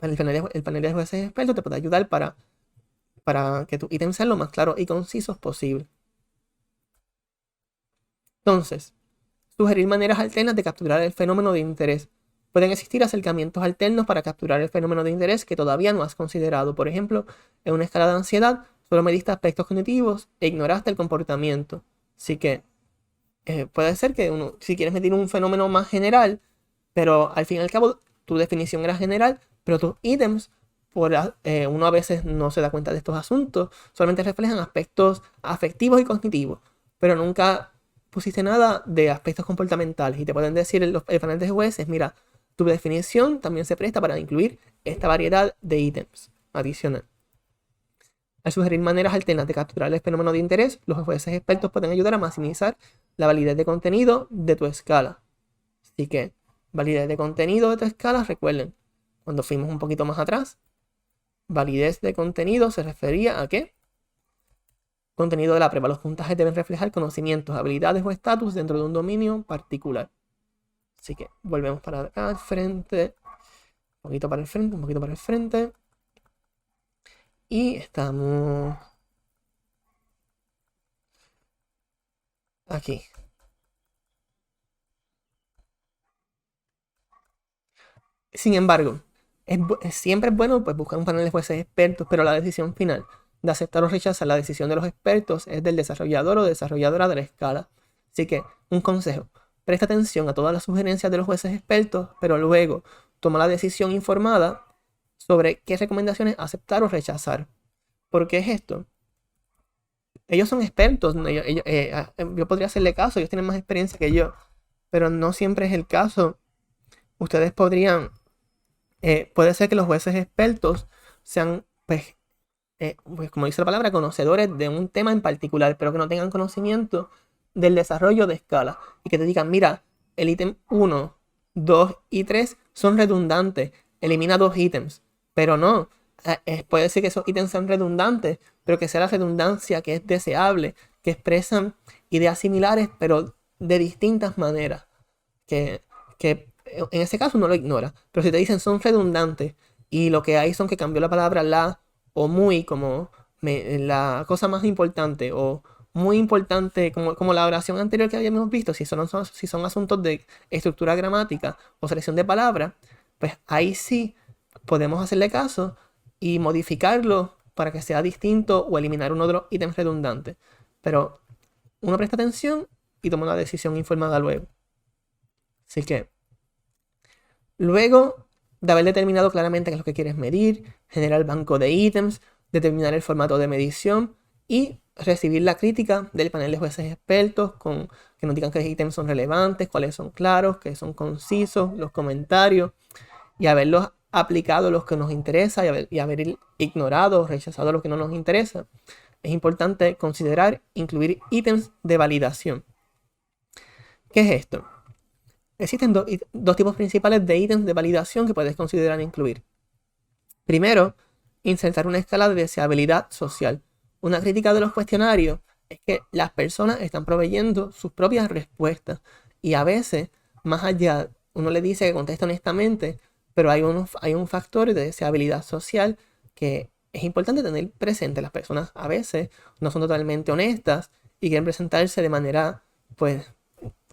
[SPEAKER 1] el panel de jueces expertos te puede ayudar para que tus ítems sean lo más claros y concisos posible. Entonces, sugerir maneras alternas de capturar el fenómeno de interés. Pueden existir acercamientos alternos para capturar el fenómeno de interés que todavía no has considerado. Por ejemplo, en una escala de ansiedad, solo mediste aspectos cognitivos e ignoraste el comportamiento. Así que puede ser que si quieres medir un fenómeno más general, pero al fin y al cabo tu definición era general, pero tus ítems, uno a veces no se da cuenta de estos asuntos, solamente reflejan aspectos afectivos y cognitivos, pero nunca pusiste nada de aspectos comportamentales y te pueden decir el panel de jueces, mira, tu definición también se presta para incluir esta variedad de ítems adicional. Al sugerir maneras alternas de capturar el fenómeno de interés, los jueces expertos pueden ayudar a maximizar la validez de contenido de tu escala. Así que, validez de contenido de tu escala, recuerden, cuando fuimos un poquito más atrás, validez de contenido se refería a ¿qué? Contenido de la prueba. Los puntajes deben reflejar conocimientos, habilidades o estatus dentro de un dominio particular. Así que volvemos para acá al frente, un poquito para el frente, un poquito para el frente. Y estamos aquí. Sin embargo, siempre es bueno pues, buscar un panel de jueces expertos, pero la decisión final de aceptar o rechazar la decisión de los expertos es del desarrollador o desarrolladora de la escala. Así que, un consejo, presta atención a todas las sugerencias de los jueces expertos, pero luego toma la decisión informada sobre qué recomendaciones aceptar o rechazar. ¿Por qué es esto? Ellos son expertos, ¿no? Yo podría hacerle caso, ellos tienen más experiencia que yo, pero no siempre es el caso. Ustedes puede ser que los jueces expertos sean, pues como dice la palabra, conocedores de un tema en particular, pero que no tengan conocimiento del desarrollo de escala y que te digan, mira, el ítem 1, 2 y 3 son redundantes, elimina 2 ítems, pero no. Puede ser que esos ítems sean redundantes, pero que sea la redundancia que es deseable, que expresan ideas similares, pero de distintas maneras. Que en ese caso no lo ignora. Pero si te dicen son redundantes y lo que hay son que cambió la palabra la o muy como la cosa más importante o muy importante como la oración anterior que habíamos visto, si son asuntos de estructura gramática o selección de palabras, pues ahí sí podemos hacerle caso y modificarlo para que sea distinto o eliminar uno de los ítems redundantes. Pero uno presta atención y toma una decisión informada luego. Así que, luego de haber determinado claramente qué es lo que quieres medir, generar el banco de ítems, determinar el formato de medición y recibir la crítica del panel de jueces expertos que nos digan qué ítems son relevantes, cuáles son claros, qué son concisos, los comentarios, y haberlos aplicado los que nos interesa y haber ignorado o rechazado los que no nos interesa. es importante considerar incluir ítems de validación. ¿Qué es esto? Existen dos tipos principales de ítems de validación que puedes considerar incluir. Primero, insertar una escala de deseabilidad social. Una crítica de los cuestionarios es que las personas están proveyendo sus propias respuestas y a veces, más allá, uno le dice que contesta honestamente, pero hay un factor de deseabilidad social que es importante tener presente. Las personas a veces no son totalmente honestas y quieren presentarse de manera, pues,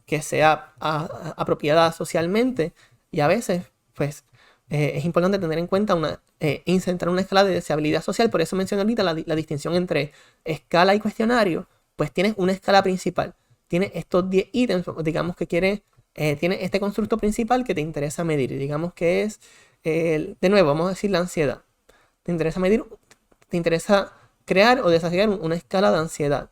[SPEAKER 1] que sea apropiada socialmente, y a veces, pues, es importante tener en cuenta insertar una escala de deseabilidad social. Por eso mencioné ahorita la distinción entre escala y cuestionario. Pues tienes una escala principal, tienes estos 10 ítems, digamos que tiene este constructo principal que te interesa medir, digamos que es, de nuevo, vamos a decir la ansiedad. Te interesa medir, te interesa crear o desarrollar una escala de ansiedad.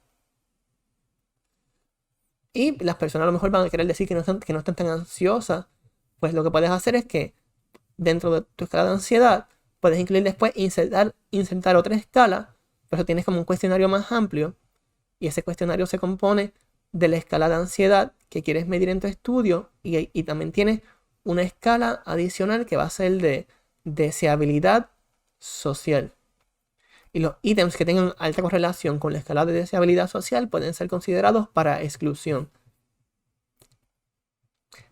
[SPEAKER 1] Y las personas a lo mejor van a querer decir que no están tan ansiosas. Pues lo que puedes hacer es que dentro de tu escala de ansiedad puedes incluir después insertar otra escala. Por eso tienes como un cuestionario más amplio. Y ese cuestionario se compone de la escala de ansiedad que quieres medir en tu estudio. Y también tienes una escala adicional que va a ser de deseabilidad social. Y los ítems que tengan alta correlación con la escala de deseabilidad social pueden ser considerados para exclusión.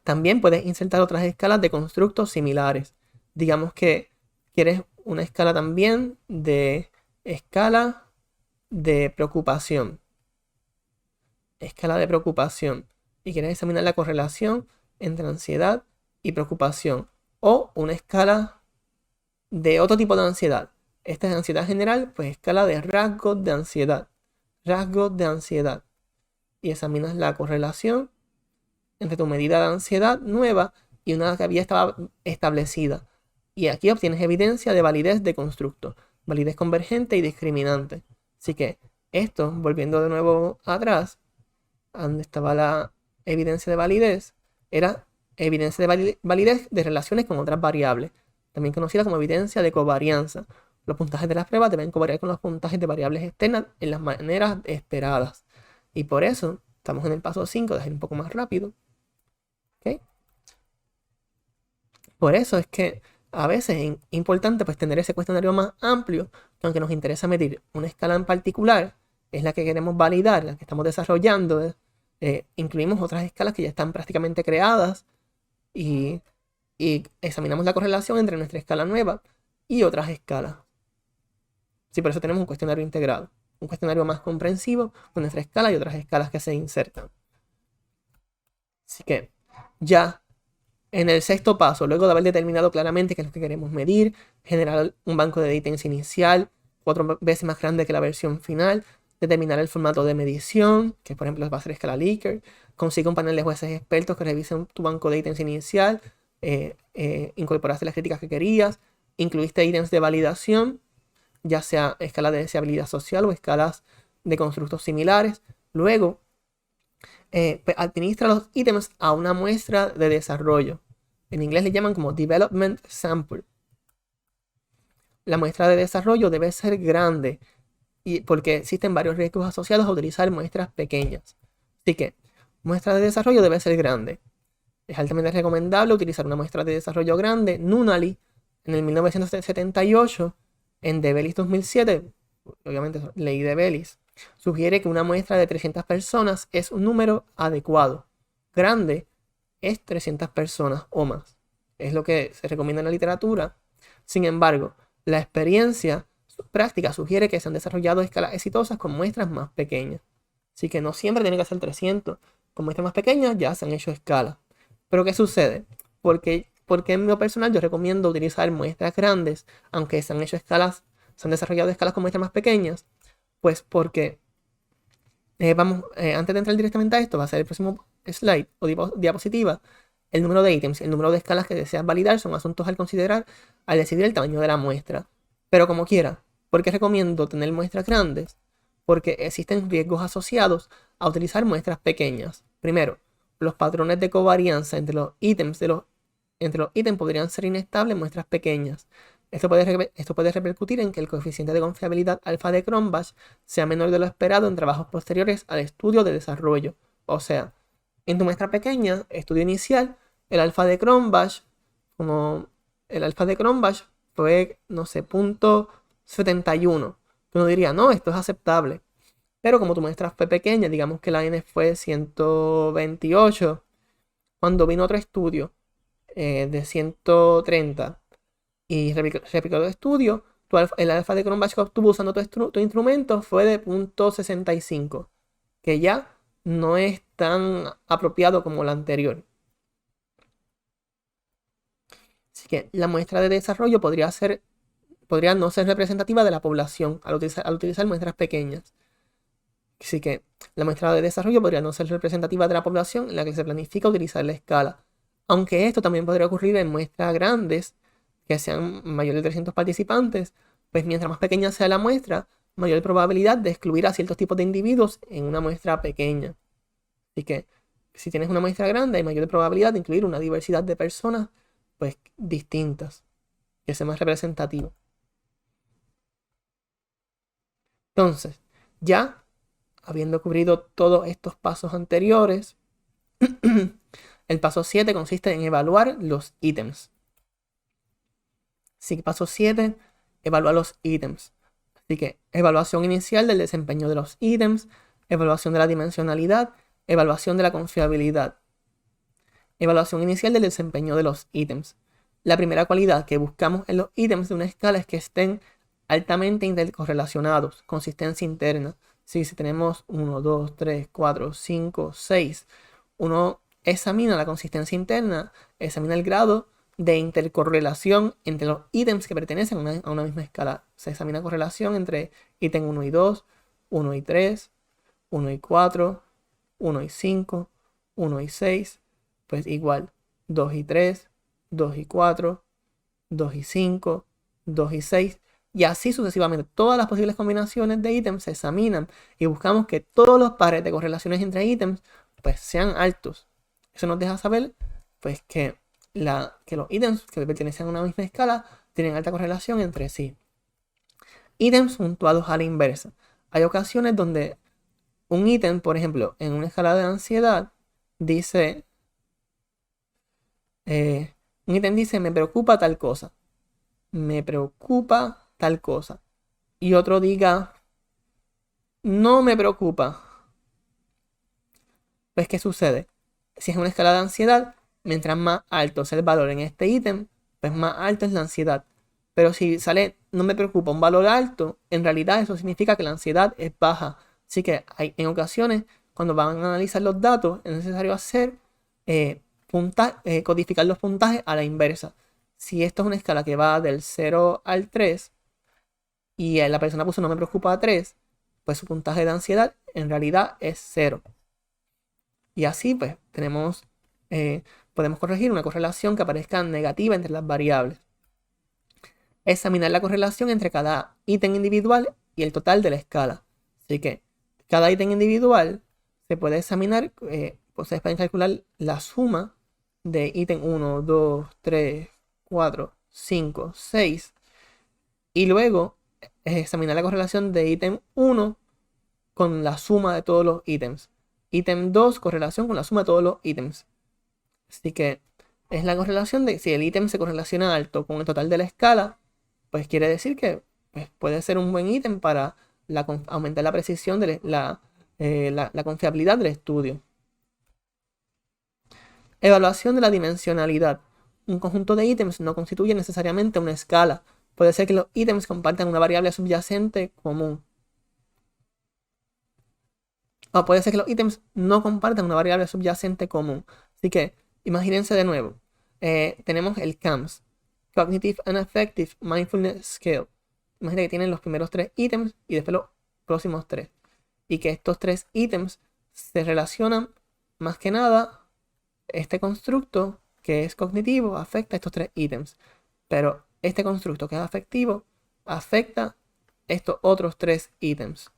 [SPEAKER 1] También puedes insertar otras escalas de constructos similares. Digamos que quieres una escala también de escala de preocupación. Escala de preocupación. Y quieres examinar la correlación entre ansiedad y preocupación. O una escala de otro tipo de ansiedad. Esta es ansiedad general, pues escala de rasgos de ansiedad. Rasgos de ansiedad. Y examinas la correlación entre tu medida de ansiedad nueva y una que había estado establecida. Y aquí obtienes evidencia de validez de constructo, validez convergente y discriminante. Así que esto, volviendo de nuevo atrás, donde estaba la evidencia de validez, era evidencia de validez de relaciones con otras variables, también conocida como evidencia de covarianza. Los puntajes de las pruebas deben covariar con los puntajes de variables externas en las maneras esperadas. Y por eso, estamos en el paso 5, déjame ir un poco más rápido. ¿Okay? Por eso es que a veces es importante pues tener ese cuestionario más amplio, que aunque nos interesa medir una escala en particular, es la que queremos validar, la que estamos desarrollando. Incluimos otras escalas que ya están prácticamente creadas y examinamos la correlación entre nuestra escala nueva y otras escalas. Sí, por eso tenemos un cuestionario integrado, un cuestionario más comprensivo con nuestra escala y otras escalas que se insertan. Así que ya en el sexto paso, luego de haber determinado claramente qué es lo que queremos medir, generar un banco de ítems inicial 4 veces más grande que la versión final, determinar el formato de medición, que por ejemplo va a ser escala Likert, consigue un panel de jueces expertos que revisen tu banco de ítems inicial, incorporaste las críticas que querías, incluiste ítems de validación, ya sea escala de deseabilidad social o escalas de constructos similares. Luego, administra los ítems a una muestra de desarrollo. En inglés le llaman como development sample. La muestra de desarrollo debe ser grande porque existen varios riesgos asociados a utilizar muestras pequeñas. Así que, muestra de desarrollo debe ser grande. Es altamente recomendable utilizar una muestra de desarrollo grande. Nunnally, en el 1978, en De Bellis 2007, obviamente ley de Bellis, sugiere que una muestra de 300 personas es un número adecuado. Grande es 300 personas o más. Es lo que se recomienda en la literatura. Sin embargo, la experiencia práctica sugiere que se han desarrollado escalas exitosas con muestras más pequeñas. Así que no siempre tiene que ser 300. Con muestras más pequeñas ya se han hecho escalas. Pero ¿qué sucede? Porque en lo personal yo recomiendo utilizar muestras grandes, aunque se han desarrollado escalas con muestras más pequeñas. Pues porque, antes de entrar directamente a esto, va a ser el próximo slide o diapositiva. El número de ítems y el número de escalas que deseas validar son asuntos al considerar al decidir el tamaño de la muestra. Pero como quiera, ¿por qué recomiendo tener muestras grandes? Porque existen riesgos asociados a utilizar muestras pequeñas. Primero, los patrones de covarianza entre los ítems podrían ser inestables en muestras pequeñas. esto puede repercutir en que el coeficiente de confiabilidad alfa de Cronbach sea menor de lo esperado en trabajos posteriores al estudio de desarrollo. O sea, en tu muestra pequeña, estudio inicial, el alfa de Cronbach, como el alfa de Cronbach fue, no sé, 0.71. Uno diría, no, esto es aceptable. Pero como tu muestra fue pequeña, digamos que la N fue 128, cuando vino otro estudio de 130 y replicó el estudio, el alfa de Cronbach que obtuvo usando tu instrumento fue de 0.65, que ya no es tan apropiado como la anterior. Así que la muestra de desarrollo podría no ser representativa de la población al utilizar muestras pequeñas. Así que la muestra de desarrollo podría no ser representativa de la población en la que se planifica utilizar la escala. Aunque esto también podría ocurrir en muestras grandes, que sean mayores de 300 participantes, pues mientras más pequeña sea la muestra, mayor probabilidad de excluir a ciertos tipos de individuos en una muestra pequeña. Así que si tienes una muestra grande, hay mayor probabilidad de incluir una diversidad de personas pues distintas, que sea más representativo. Entonces, ya habiendo cubrido todos estos pasos anteriores, el paso 7 consiste en evaluar los ítems. Así que paso 7, evaluar los ítems. Así que evaluación inicial del desempeño de los ítems, evaluación de la dimensionalidad, evaluación de la confiabilidad. Evaluación inicial del desempeño de los ítems. La primera cualidad que buscamos en los ítems de una escala es que estén altamente intercorrelacionados, consistencia interna. Si tenemos 1, 2, 3, 4, 5, 6, uno examina la consistencia interna, examina el grado de intercorrelación entre los ítems que pertenecen a una misma escala. Se examina correlación entre ítem 1 y 2, 1 y 3, 1 y 4, 1 y 5, 1 y 6, pues igual 2 y 3, 2 y 4, 2 y 5, 2 y 6, y así sucesivamente. Todas las posibles combinaciones de ítems se examinan y buscamos que todos los pares de correlaciones entre ítems pues sean altos. Eso nos deja saber pues que los ítems que pertenecen a una misma escala tienen alta correlación entre sí. Ítems puntuados a la inversa. Hay ocasiones donde un ítem, por ejemplo, en una escala de ansiedad, dice, un ítem dice, me preocupa tal cosa. Me preocupa tal cosa. Y otro diga, no me preocupa. Pues, ¿qué sucede? Si es una escala de ansiedad, mientras más alto sea el valor en este ítem, pues más alta es la ansiedad. Pero si sale no me preocupa un valor alto, en realidad eso significa que la ansiedad es baja. Así que en ocasiones, cuando van a analizar los datos, es necesario hacer codificar los puntajes a la inversa. Si esto es una escala que va del 0 al 3 y la persona puso no me preocupa a 3, pues su puntaje de ansiedad en realidad es 0. Y así pues podemos corregir una correlación que aparezca negativa entre las variables. Examinar la correlación entre cada ítem individual y el total de la escala. Así que cada ítem individual se puede examinar, pues ustedes pueden calcular la suma de ítem 1, 2, 3, 4, 5, 6 y luego examinar la correlación de ítem 1 con la suma de todos los ítems. Ítem 2, correlación con la suma de todos los ítems. Así que es la correlación de si el ítem se correlaciona alto con el total de la escala, pues quiere decir que pues, puede ser un buen ítem para aumentar la precisión de la confiabilidad del estudio. Evaluación de la dimensionalidad. Un conjunto de ítems no constituye necesariamente una escala. Puede ser que los ítems compartan una variable subyacente común. O puede ser que los ítems no compartan una variable subyacente común. Así que, imagínense de nuevo. Tenemos el CAMS, Cognitive and Affective Mindfulness Scale. Imagínate que tienen los primeros 3 ítems y después los próximos 3. Y que estos 3 ítems se relacionan más que nada. Este constructo que es cognitivo afecta a estos 3 ítems. Pero este constructo que es afectivo afecta estos otros 3 ítems.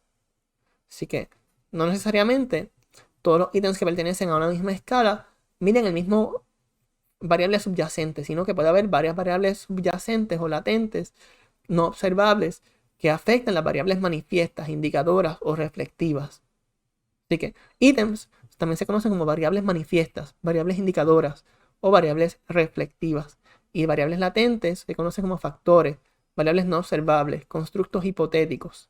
[SPEAKER 1] Así que no necesariamente todos los ítems que pertenecen a una misma escala miden el mismo variables subyacentes, sino que puede haber varias variables subyacentes o latentes no observables que afectan las variables manifiestas, indicadoras o reflectivas. Así que ítems también se conocen como variables manifiestas, variables indicadoras o variables reflectivas. Y variables latentes se conocen como factores, variables no observables, constructos hipotéticos.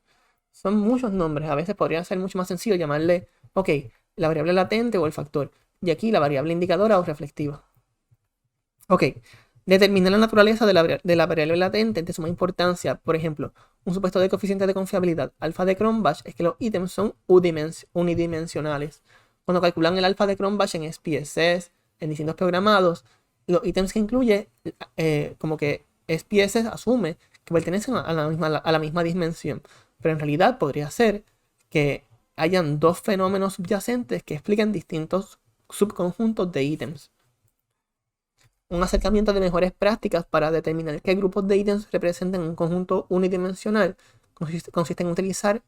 [SPEAKER 1] Son muchos nombres. A veces podría ser mucho más sencillo llamarle, ok, la variable latente o el factor. Y aquí la variable indicadora o reflectiva. Ok, determinar la naturaleza de la variable latente es de suma importancia. Por ejemplo, un supuesto de coeficiente de confiabilidad alfa de Cronbach es que los ítems son unidimensionales. Cuando calculan el alfa de Cronbach en SPSS, en distintos programados, los ítems que incluye, como que SPSS asume que pertenecen a la misma dimensión. Pero en realidad podría ser que hayan dos fenómenos subyacentes que explican distintos subconjuntos de ítems. Un acercamiento de mejores prácticas para determinar qué grupos de ítems representan un conjunto unidimensional consiste en utilizar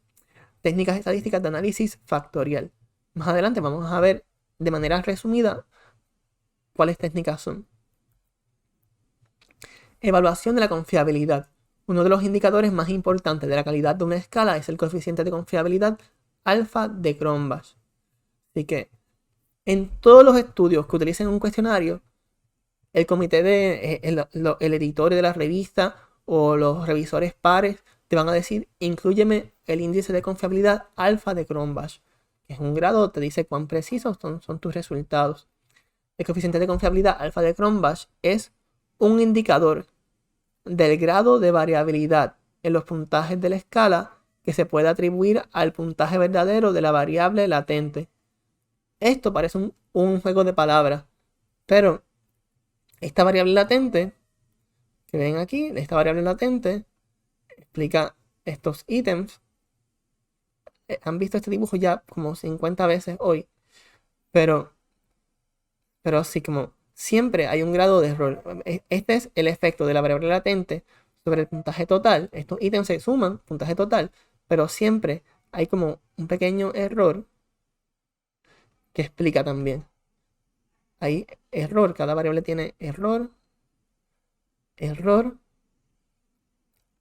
[SPEAKER 1] técnicas estadísticas de análisis factorial. Más adelante vamos a ver de manera resumida cuáles técnicas son. Evaluación de la confiabilidad. Uno de los indicadores más importantes de la calidad de una escala es el coeficiente de confiabilidad alfa de Cronbach. Así que en todos los estudios que utilicen un cuestionario, el comité el editor de la revista o los revisores pares te van a decir, inclúyeme el índice de confiabilidad alfa de Cronbach, que es un grado, te dice cuán precisos son tus resultados. El coeficiente de confiabilidad alfa de Cronbach es un indicador del grado de variabilidad en los puntajes de la escala que se puede atribuir al puntaje verdadero de la variable latente. Esto parece un juego de palabras, pero esta variable latente, que ven aquí, esta variable latente explica estos ítems. Han visto este dibujo ya como 50 veces hoy, pero sí, como siempre hay un grado de error. Este es el efecto de la variable latente sobre el puntaje total. Estos ítems se suman, puntaje total, pero siempre hay como un pequeño error que explica también. Hay error, cada variable tiene error, error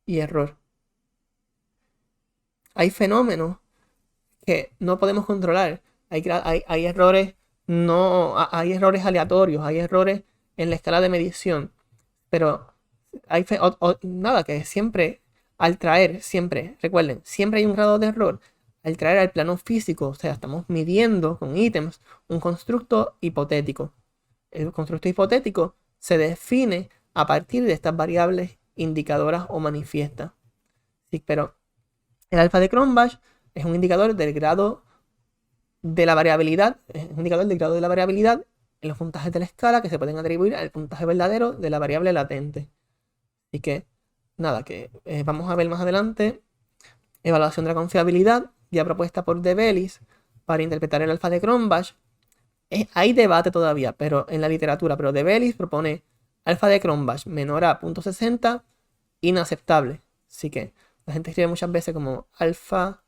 [SPEAKER 1] y error. Hay fenómenos que no podemos controlar. Hay errores hay errores aleatorios, hay errores en la escala de medición. Pero hay nada, que siempre al traer, recuerden, siempre hay un grado de error. Al traer al plano físico, o sea, estamos midiendo con ítems un constructo hipotético. El constructo hipotético se define a partir de estas variables indicadoras o manifiestas. Sí, pero el alfa de Cronbach es un indicador del grado de la variabilidad, es un indicador del grado de la variabilidad en los puntajes de la escala que se pueden atribuir al puntaje verdadero de la variable latente. Así que, nada, que vamos a ver más adelante. Evaluación de la confiabilidad, ya propuesta por De Bellis para interpretar el alfa de Cronbach. Hay debate todavía, pero en la literatura, pero De Bellis propone alfa de Cronbach menor a 0.60, inaceptable. Así que la gente escribe muchas veces como alfa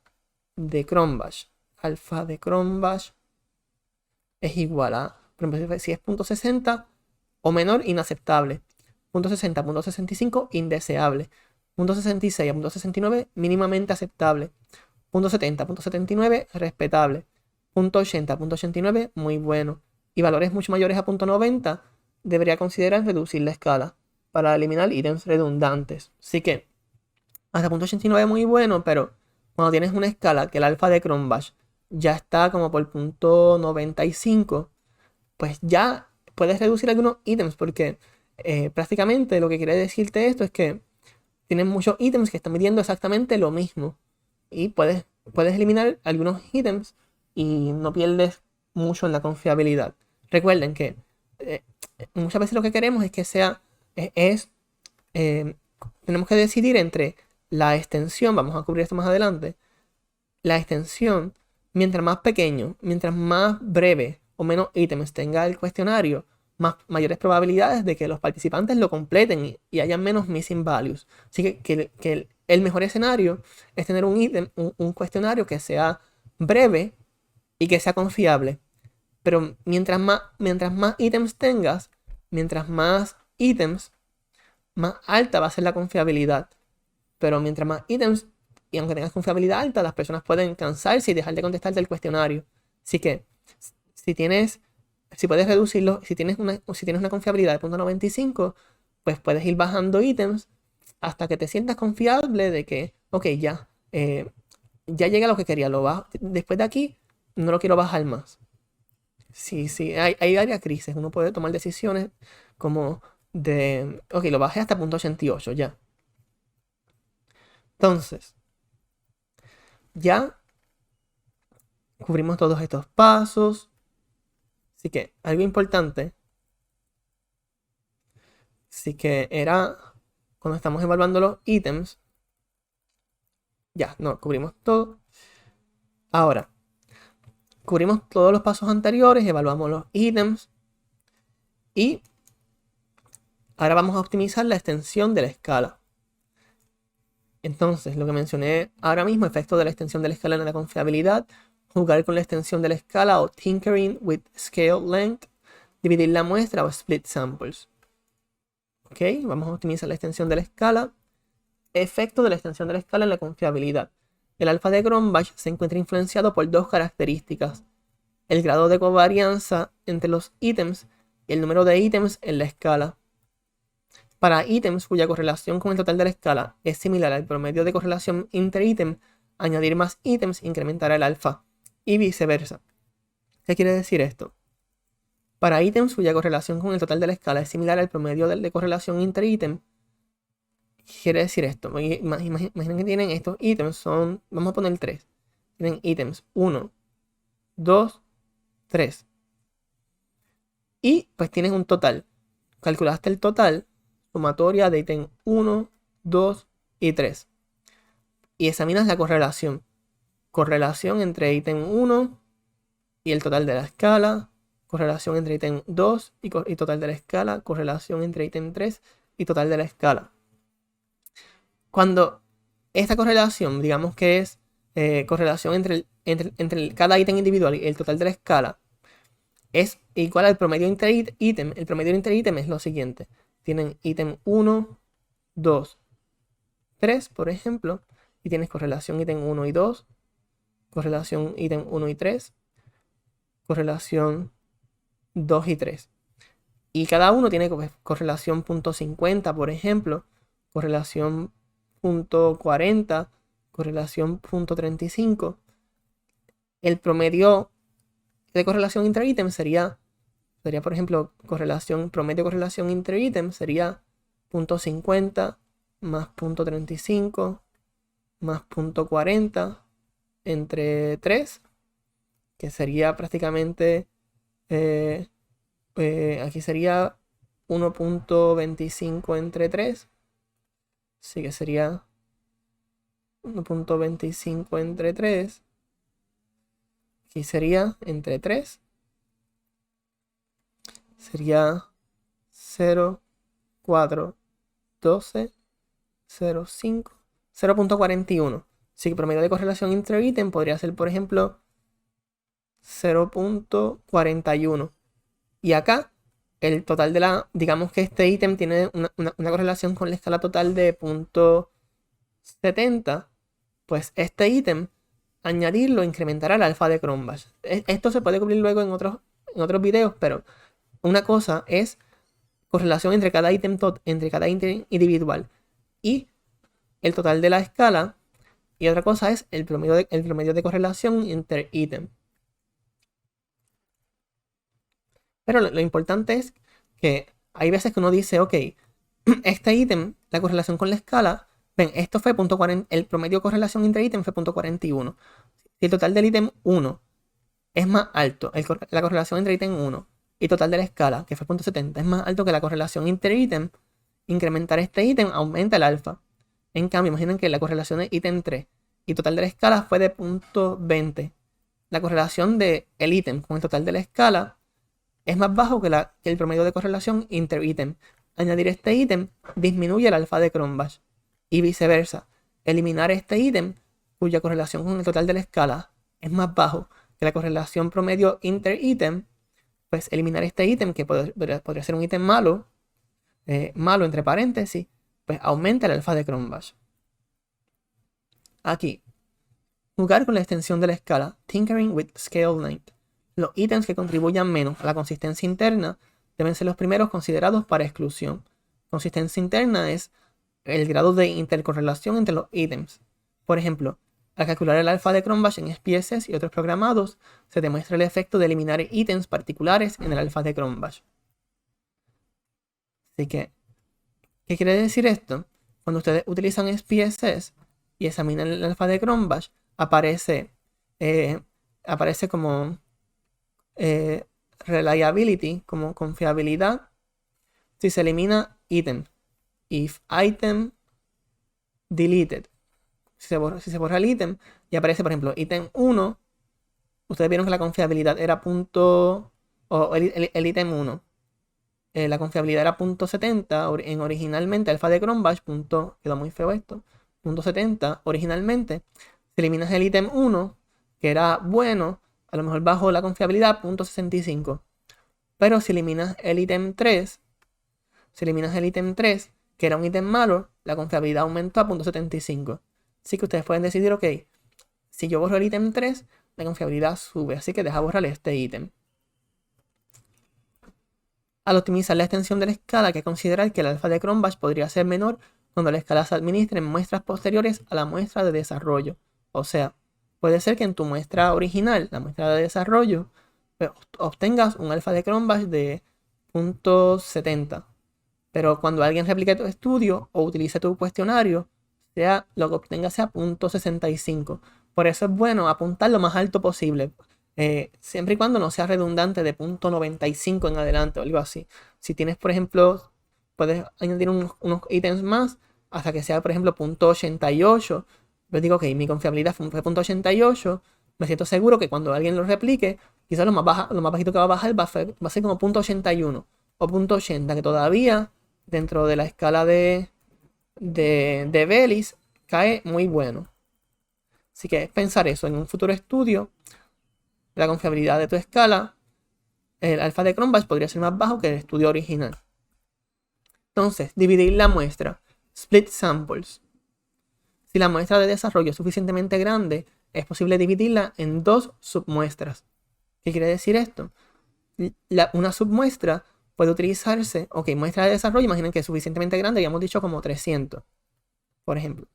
[SPEAKER 1] de Cronbach. Alfa de Cronbach es igual a, por ejemplo, si es 0.60 o menor, inaceptable. 0.60 a 0.65, indeseable. 0.66 a 0.69, mínimamente aceptable. 0.70 a 0.79, respetable. 0.80 a 0.89, muy bueno. Y valores mucho mayores a 0.90, debería considerar reducir la escala para eliminar ítems redundantes. Así que hasta 0.89 muy bueno, pero cuando tienes una escala que el alfa de Cronbach ya está como por 0.95, pues ya puedes reducir algunos ítems, porque prácticamente lo que quiere decirte esto es que tienes muchos ítems que están midiendo exactamente lo mismo y puedes eliminar algunos ítems y no pierdes mucho en la confiabilidad. Recuerden que muchas veces lo que queremos es que sea, tenemos que decidir entre la extensión, vamos a cubrir esto más adelante, la extensión, mientras más pequeño, mientras más breve o menos ítems tenga el cuestionario, mayores probabilidades de que los participantes lo completen y haya menos missing values. Así que el mejor escenario es tener un cuestionario que sea breve y que sea confiable. Pero mientras más ítems tengas, mientras más ítems, más alta va a ser la confiabilidad. Pero mientras más ítems, y aunque tengas confiabilidad alta, las personas pueden cansarse y dejar de contestarte el cuestionario. Así que, si puedes reducirlo, si tienes una confiabilidad de 0.95, pues puedes ir bajando ítems hasta que te sientas confiable de que, ok, ya llegué a lo que quería, lo bajo. Después de aquí, no lo quiero bajar más. Sí, hay varias crisis. Uno puede tomar decisiones como de, ok, lo bajé hasta 0.88 ya. Entonces, ya cubrimos todos estos pasos. Así que algo importante, sí que era cuando estamos evaluando los ítems, ya, no, cubrimos todo. Ahora, cubrimos todos los pasos anteriores, evaluamos los ítems y ahora vamos a optimizar la extensión de la escala. Entonces, lo que mencioné ahora mismo, efecto de la extensión de la escala en la confiabilidad, jugar con la extensión de la escala o tinkering with scale length, dividir la muestra o split samples. Ok, vamos a optimizar la extensión de la escala. Efecto de la extensión de la escala en la confiabilidad. El alfa de Cronbach se encuentra influenciado por dos características: el grado de covarianza entre los ítems y el número de ítems en la escala. Para ítems cuya correlación con el total de la escala es similar al promedio de correlación inter-ítem, añadir más ítems incrementará el alfa, y viceversa. ¿Qué quiere decir esto? Para ítems cuya correlación con el total de la escala es similar al promedio de correlación inter-ítem, quiere decir esto. Imaginen que tienen estos ítems, vamos a poner 3. Tienen ítems 1, 2, 3. Y pues tienes un total. Calculaste el total, sumatoria de ítem 1, 2 y 3. Y examinas la correlación. Correlación entre ítem 1 y el total de la escala. Correlación entre ítem 2 y total de la escala. Correlación entre ítem 3 y total de la escala. Cuando esta correlación, digamos que es correlación entre cada ítem individual y el total de la escala, es igual al promedio inter-ítem. El promedio inter-ítem es lo siguiente. Tienen ítem 1, 2, 3, por ejemplo, y tienes correlación ítem 1 y 2, correlación ítem 1 y 3, correlación 2 y 3. Y cada uno tiene correlación .50, por ejemplo, correlación .40, correlación .35. El promedio de correlación inter-ítem sería, por ejemplo, promedio de correlación inter-ítem sería .50 más .35 más .40 entre 3, que sería prácticamente, aquí sería 1.25 entre 3, así que sería 1.25 entre 3, aquí sería entre 3, sería 0, 4, 12, 0, 5, 0.41. Así que promedio de correlación inter-ítem podría ser, por ejemplo, 0.41. Y acá, el total digamos que este ítem tiene una correlación con la escala total de .70, pues este ítem, añadirlo incrementará el alfa de Cronbach. Esto se puede cubrir luego en otros videos, pero una cosa es correlación entre cada ítem individual y el total de la escala, y otra cosa es el promedio de correlación inter-ítem. Pero lo importante es que hay veces que uno dice, ok, este ítem, la correlación con la escala, ven, esto fue el promedio de correlación inter-ítem fue .41. Si el total del ítem 1 es más alto, la correlación entre ítem 1 y total de la escala, que fue .70, es más alto que la correlación inter-ítem, incrementar este ítem aumenta el alfa. En cambio, imaginen que la correlación de ítem 3 y total de la escala fue de .20. La correlación del ítem con el total de la escala es más bajo que el promedio de correlación inter-ítem. Añadir este ítem disminuye el alfa de Cronbach. Y viceversa. Eliminar este ítem, cuya correlación con el total de la escala es más bajo que la correlación promedio inter-ítem, pues eliminar este ítem, que podría ser un ítem malo, malo entre paréntesis, pues aumenta el alfa de Cronbach. Aquí, jugar con la extensión de la escala, Tinkering with Scale Length. Los ítems que contribuyan menos a la consistencia interna deben ser los primeros considerados para exclusión. Consistencia interna es el grado de intercorrelación entre los ítems. Por ejemplo, al calcular el alfa de Cronbach en SPSS y otros programados, se demuestra el efecto de eliminar ítems particulares en el alfa de Cronbach. Así que, ¿qué quiere decir esto? Cuando ustedes utilizan SPSS y examinan el alfa de Cronbach, aparece como reliability, como confiabilidad, si se elimina ítem. If item deleted. Si se borra el ítem y aparece, por ejemplo, ítem 1, ustedes vieron que la confiabilidad era el ítem 1. La confiabilidad era .70 en originalmente alfa de Cronbach, quedó muy feo esto, .70 originalmente. Si eliminas el ítem 1, que era bueno, a lo mejor bajo la confiabilidad .65. Pero si eliminas el ítem 3, que era un ítem malo, la confiabilidad aumentó a .75. Así que ustedes pueden decidir, ok, si yo borro el ítem 3, la confiabilidad sube, así que deja borrar este ítem. Al optimizar la extensión de la escala, hay que considerar que el alfa de Cronbach podría ser menor cuando la escala se administre en muestras posteriores a la muestra de desarrollo. O sea, puede ser que en tu muestra original, la muestra de desarrollo, pues, obtengas un alfa de Cronbach de .70. Pero cuando alguien replique tu estudio o utilice tu cuestionario, lo que obtenga sea .65. Por eso es bueno apuntar lo más alto posible. Siempre y cuando no sea redundante de .95 en adelante o algo así. Si tienes, por ejemplo, puedes añadir unos ítems más hasta que sea, por ejemplo, .88. Yo digo, ok, mi confiabilidad fue .88. Me siento seguro que cuando alguien lo replique, quizás lo más bajito que va a bajar va a ser como .81 o .80, que todavía dentro de la escala de Bellis cae muy bueno. Así que pensar eso en un futuro estudio. La confiabilidad de tu escala, el alfa de Cronbach podría ser más bajo que el estudio original. Entonces, dividir la muestra. Split samples. Si la muestra de desarrollo es suficientemente grande, es posible dividirla en dos submuestras. ¿Qué quiere decir esto? Una submuestra puede utilizarse, ok, muestra de desarrollo, imaginen que es suficientemente grande, ya hemos dicho como 300, por ejemplo.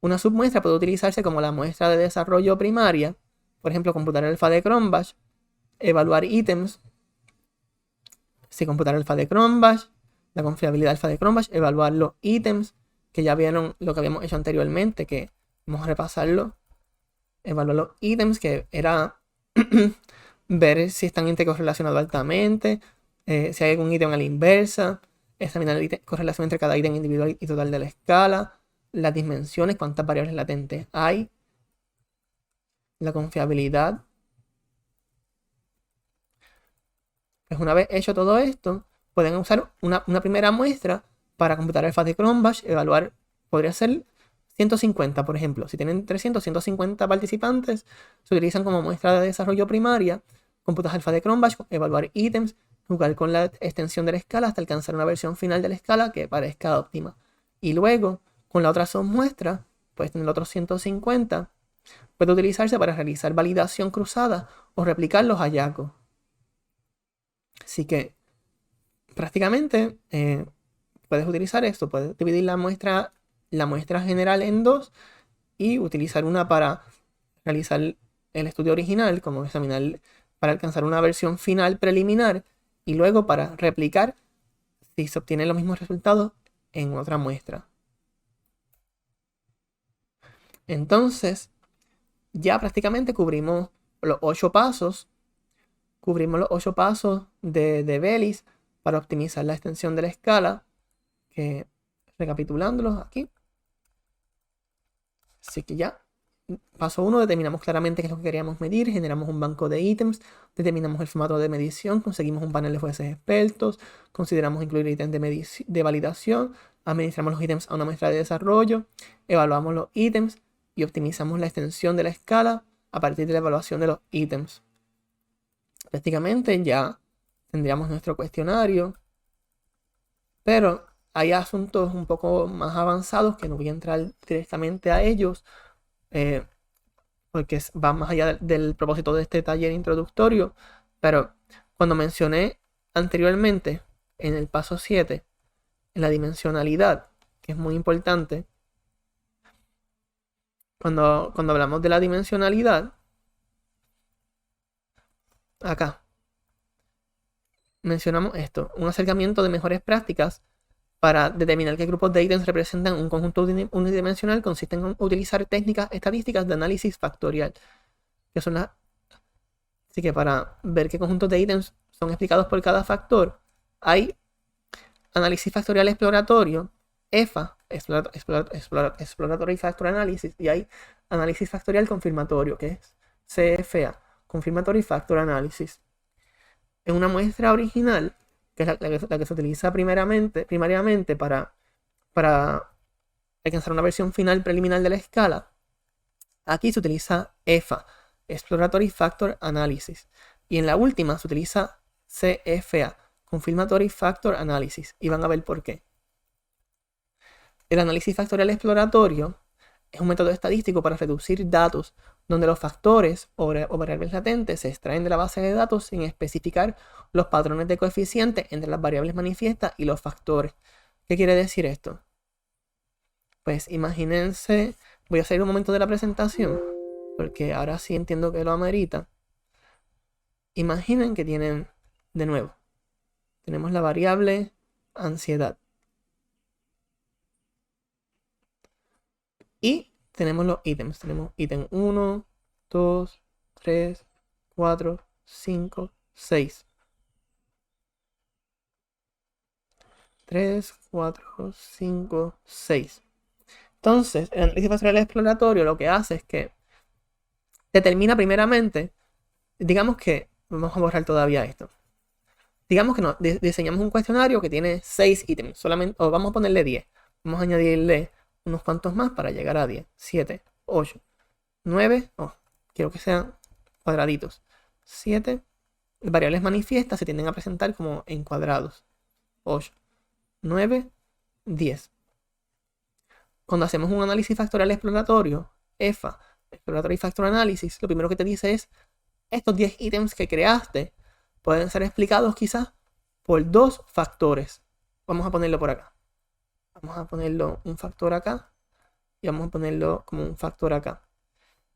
[SPEAKER 1] Una submuestra puede utilizarse como la muestra de desarrollo primaria, por ejemplo, computar el alfa de Cronbach, evaluar ítems. Si computar el alfa de Cronbach, la confiabilidad alfa de Cronbach, evaluar los ítems, que ya vieron lo que habíamos hecho anteriormente, que vamos a repasarlo. Evaluar los ítems, que era ver si están intercorrelacionados altamente, si hay algún ítem a la inversa, examinar la correlación entre cada ítem individual y total de la escala, las dimensiones, cuántas variables latentes hay, la confiabilidad. Pues una vez hecho todo esto, pueden usar una primera muestra para computar el alfa de Cronbach, evaluar, podría ser 150, por ejemplo. Si tienen 150 participantes, se utilizan como muestra de desarrollo primaria, computas alfa de Cronbach, evaluar ítems, jugar con la extensión de la escala hasta alcanzar una versión final de la escala que parezca óptima. Y luego, con la otra submuestra, puedes tener otros 150, puede utilizarse para realizar validación cruzada o replicar los hallazgos. Así que, prácticamente, puedes utilizar esto, puedes dividir la muestra general en dos y utilizar una para realizar el estudio original, como examinar para alcanzar una versión final preliminar y luego para replicar si se obtienen los mismos resultados en otra muestra. Entonces, ya prácticamente cubrimos los 8 pasos. De Bellis para optimizar la extensión de la escala. Que, recapitulándolos aquí. Así que ya. Paso 1, determinamos claramente qué es lo que queríamos medir, generamos un banco de ítems, determinamos el formato de medición, conseguimos un panel de jueces expertos, consideramos incluir ítems de validación, administramos los ítems a una muestra de desarrollo, evaluamos los ítems y optimizamos la extensión de la escala a partir de la evaluación de los ítems. Prácticamente ya tendríamos nuestro cuestionario, pero hay asuntos un poco más avanzados que no voy a entrar directamente a ellos, porque va más allá del propósito de este taller introductorio. Pero cuando mencioné anteriormente en el paso 7, en la dimensionalidad, que es muy importante, cuando hablamos de la dimensionalidad, acá mencionamos esto: un acercamiento de mejores prácticas para determinar qué grupos de ítems representan un conjunto unidimensional consiste en utilizar técnicas estadísticas de análisis factorial, que son las... Así que para ver qué conjuntos de ítems son explicados por cada factor, hay análisis factorial exploratorio, EFA, Exploratory Factor Analysis, y hay análisis factorial confirmatorio, que es CFA, Confirmatory Factor Analysis. En una muestra original, que es la que se utiliza primariamente para alcanzar una versión final preliminar de la escala, aquí se utiliza EFA, Exploratory Factor Analysis, y en la última se utiliza CFA, Confirmatory Factor Analysis, y van a ver por qué. El análisis factorial exploratorio es un método estadístico para reducir datos donde los factores o variables latentes se extraen de la base de datos sin especificar los patrones de coeficientes entre las variables manifiestas y los factores. ¿Qué quiere decir esto? Pues imagínense, voy a salir un momento de la presentación, porque ahora sí entiendo que lo amerita. Imaginen que tienen, de nuevo, tenemos la variable ansiedad. Y tenemos los ítems. Tenemos ítem 1, 2, 3, 4, 5, 6. 3, 4, 5, 6. Entonces, el análisis factorial exploratorio lo que hace es que determina primeramente, digamos que, vamos a borrar todavía esto. Digamos que diseñamos un cuestionario que tiene 6 ítems, solamente, o vamos a ponerle 10. Vamos a añadirle unos cuantos más para llegar a 10. 7, 8, 9, quiero que sean cuadraditos. 7, variables manifiestas se tienden a presentar como en cuadrados. 8, 9, 10. Cuando hacemos un análisis factorial exploratorio, EFA, Exploratory Factor Analysis, lo primero que te dice es: estos 10 ítems que creaste pueden ser explicados quizás por 2 factores. Vamos a ponerlo por acá. Vamos a ponerlo un factor acá y vamos a ponerlo como un factor acá.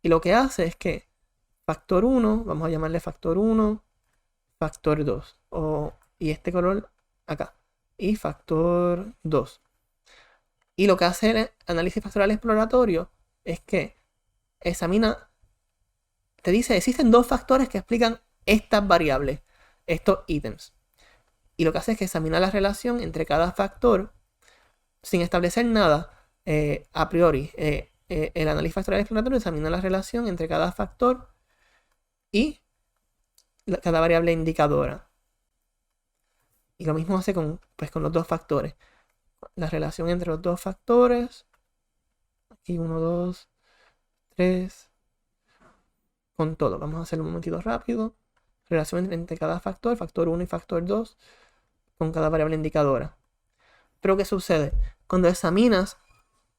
[SPEAKER 1] Y lo que hace es que factor 1, vamos a llamarle factor 1, factor 2, y este color acá, y factor 2. Y lo que hace el análisis factorial exploratorio es que examina, te dice: existen 2 factores que explican estas variables, estos ítems. Y lo que hace es que examina la relación entre cada factor sin establecer nada a priori. El análisis factorial exploratorio examina la relación entre cada factor y cada variable indicadora. Y lo mismo hace con los 2 factores. La relación entre los 2 factores. Aquí 1, 2, 3. Con todo. Vamos a hacerlo un momentito rápido. Relación entre cada factor, factor 1 y factor 2, con cada variable indicadora. Pero ¿qué sucede? Cuando examinas,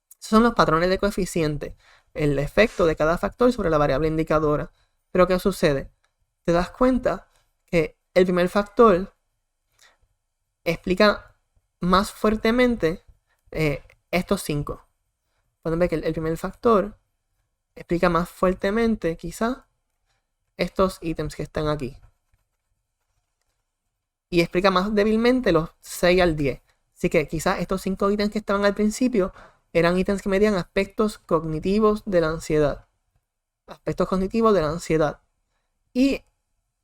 [SPEAKER 1] esos son los patrones de coeficiente, el efecto de cada factor sobre la variable indicadora. Pero ¿qué sucede? Te das cuenta que el primer factor explica más fuertemente estos 5. Pueden ver que el primer factor explica más fuertemente quizá estos ítems que están aquí. Y explica más débilmente los 6 al 10. Así que quizás estos 5 ítems que estaban al principio eran ítems que medían aspectos cognitivos de la ansiedad. Aspectos cognitivos de la ansiedad. Y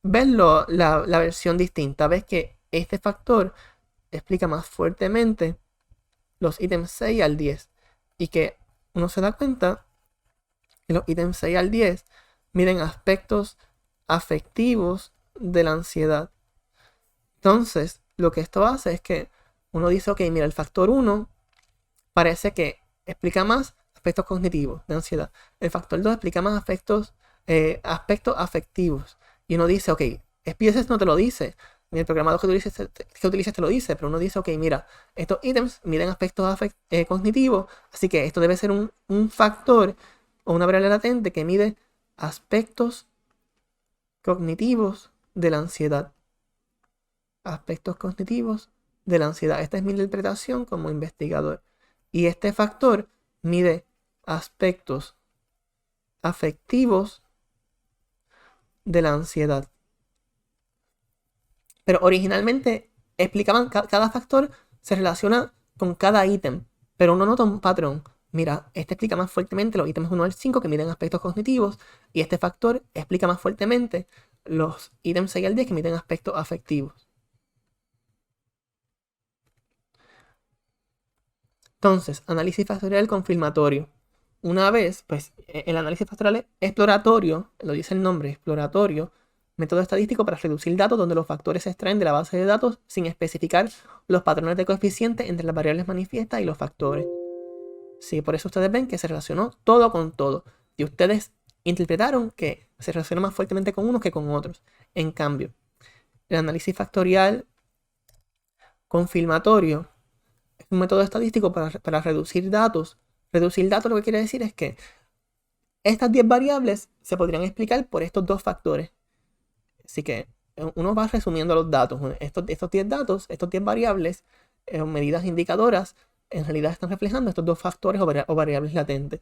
[SPEAKER 1] ves la versión distinta. Ves que este factor explica más fuertemente los ítems 6 al 10. Y que uno se da cuenta que los ítems 6 al 10 miden aspectos afectivos de la ansiedad. Entonces, lo que esto hace es que uno dice: ok, mira, el factor 1 parece que explica más aspectos cognitivos de ansiedad. El factor 2 explica más aspectos afectivos. Y uno dice: ok, SPSS no te lo dice, ni el programador que utilices te lo dice, pero uno dice, ok, mira, estos ítems miden aspectos cognitivos, así que esto debe ser un factor o una variable latente que mide aspectos cognitivos de la ansiedad. Aspectos cognitivos de la ansiedad. Esta es mi interpretación como investigador. Y este factor mide aspectos afectivos de la ansiedad. Pero originalmente explicaban que cada factor se relaciona con cada ítem, pero uno nota un patrón. Mira, este explica más fuertemente los ítems 1 al 5 que miden aspectos cognitivos, y este factor explica más fuertemente los ítems 6 al 10 que miden aspectos afectivos. Entonces, análisis factorial confirmatorio. Una vez, pues, el análisis factorial exploratorio, lo dice el nombre, exploratorio, método estadístico para reducir datos donde los factores se extraen de la base de datos sin especificar los patrones de coeficiente entre las variables manifiestas y los factores. Sí, por eso ustedes ven que se relacionó todo con todo. Y ustedes interpretaron que se relaciona más fuertemente con unos que con otros. En cambio, el análisis factorial confirmatorio es un método estadístico para reducir datos. Reducir datos lo que quiere decir es que estas 10 variables se podrían explicar por estos dos factores. Así que uno va resumiendo los datos. Estos 10 datos, estos 10 variables, medidas indicadoras, en realidad están reflejando estos dos factores o variables latentes.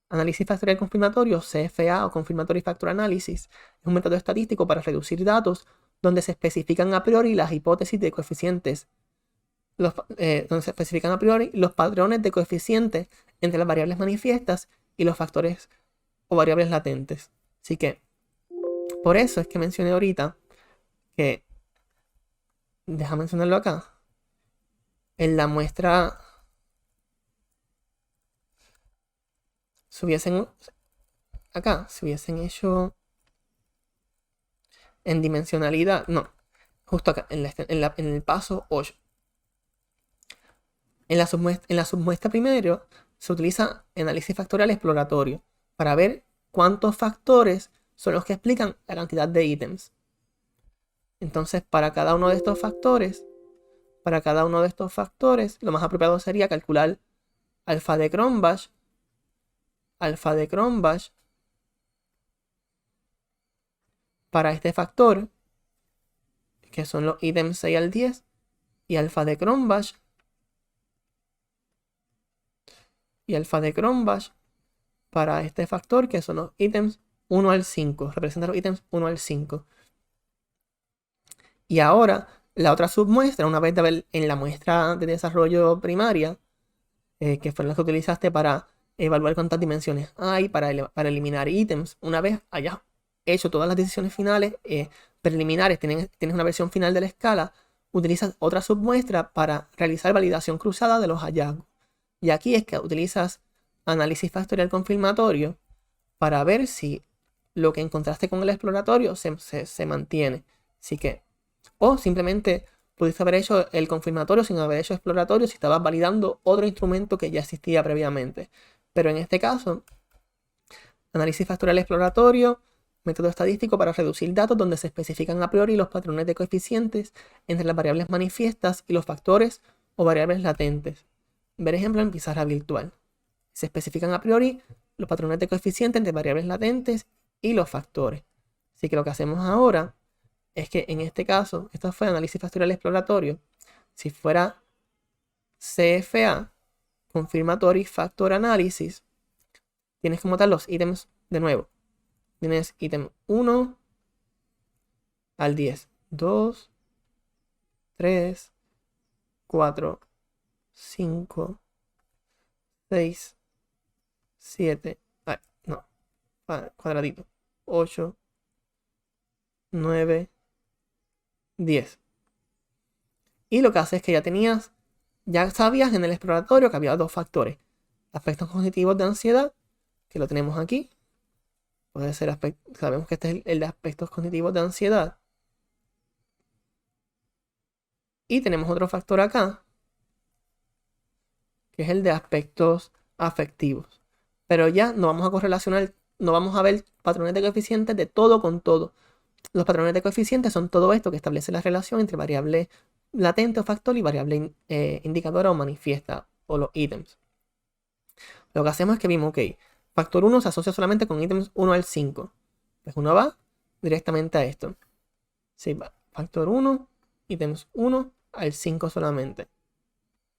[SPEAKER 1] Análisis factorial confirmatorio, CFA o Confirmatory Factor Analysis, es un método estadístico para reducir datos donde se especifican a priori las hipótesis de coeficientes, donde se especifican a priori los patrones de coeficientes entre las variables manifiestas y los factores o variables latentes. Así que, por eso es que mencioné ahorita que, déjame mencionarlo acá, en la muestra si hubiesen hecho en dimensionalidad, no, justo acá, en el paso 8. En la submuestra primero se utiliza análisis factorial exploratorio para ver cuántos factores son los que explican la cantidad de ítems. Entonces, para cada uno de estos factores, lo más apropiado sería calcular alfa de Cronbach para este factor, que son los ítems 6 al 10, y alfa de Cronbach para este factor, que son los ítems 1 al 5, representa los ítems 1 al 5. Y ahora, la otra submuestra, una vez en la muestra de desarrollo primaria, que fueron las que utilizaste para evaluar cuántas dimensiones hay, para eliminar ítems, una vez hayas hecho todas las decisiones finales preliminares, tienes una versión final de la escala, utilizas otra submuestra para realizar validación cruzada de los hallazgos. Y aquí es que utilizas análisis factorial confirmatorio para ver si lo que encontraste con el exploratorio se mantiene. Así que, o simplemente pudiste haber hecho el confirmatorio sin haber hecho exploratorio si estabas validando otro instrumento que ya existía previamente. Pero en este caso, análisis factorial exploratorio, método estadístico para reducir datos donde se especifican a priori los patrones de coeficientes entre las variables manifiestas y los factores o variables latentes. Ver ejemplo en pizarra virtual. Se especifican a priori los patrones de coeficientes entre variables latentes y los factores. Así que lo que hacemos ahora es que en este caso, esto fue análisis factorial exploratorio. Si fuera CFA, Confirmatory Factor Analysis, tienes como tal los ítems de nuevo. Tienes ítem 1 al 10. 2, 3, 4, 5, 6, 7, no, cuadradito, 8, 9, 10. Y lo que hace es que ya sabías en el exploratorio que había dos factores. Aspectos cognitivos de ansiedad, que lo tenemos aquí. Puede ser sabemos que este es el de aspectos cognitivos de ansiedad. Y tenemos otro factor acá, que es el de aspectos afectivos. Pero ya no vamos a correlacionar, no vamos a ver patrones de coeficientes de todo con todo. los patrones de coeficientes son todo esto que establece la relación entre variable latente o factor y variable indicadora o manifiesta o los ítems. Lo que hacemos es que vimos, ok, factor 1 se asocia solamente con ítems 1 al 5. Pues uno va directamente a esto. Sí, va. Factor 1, ítems 1 al 5 solamente.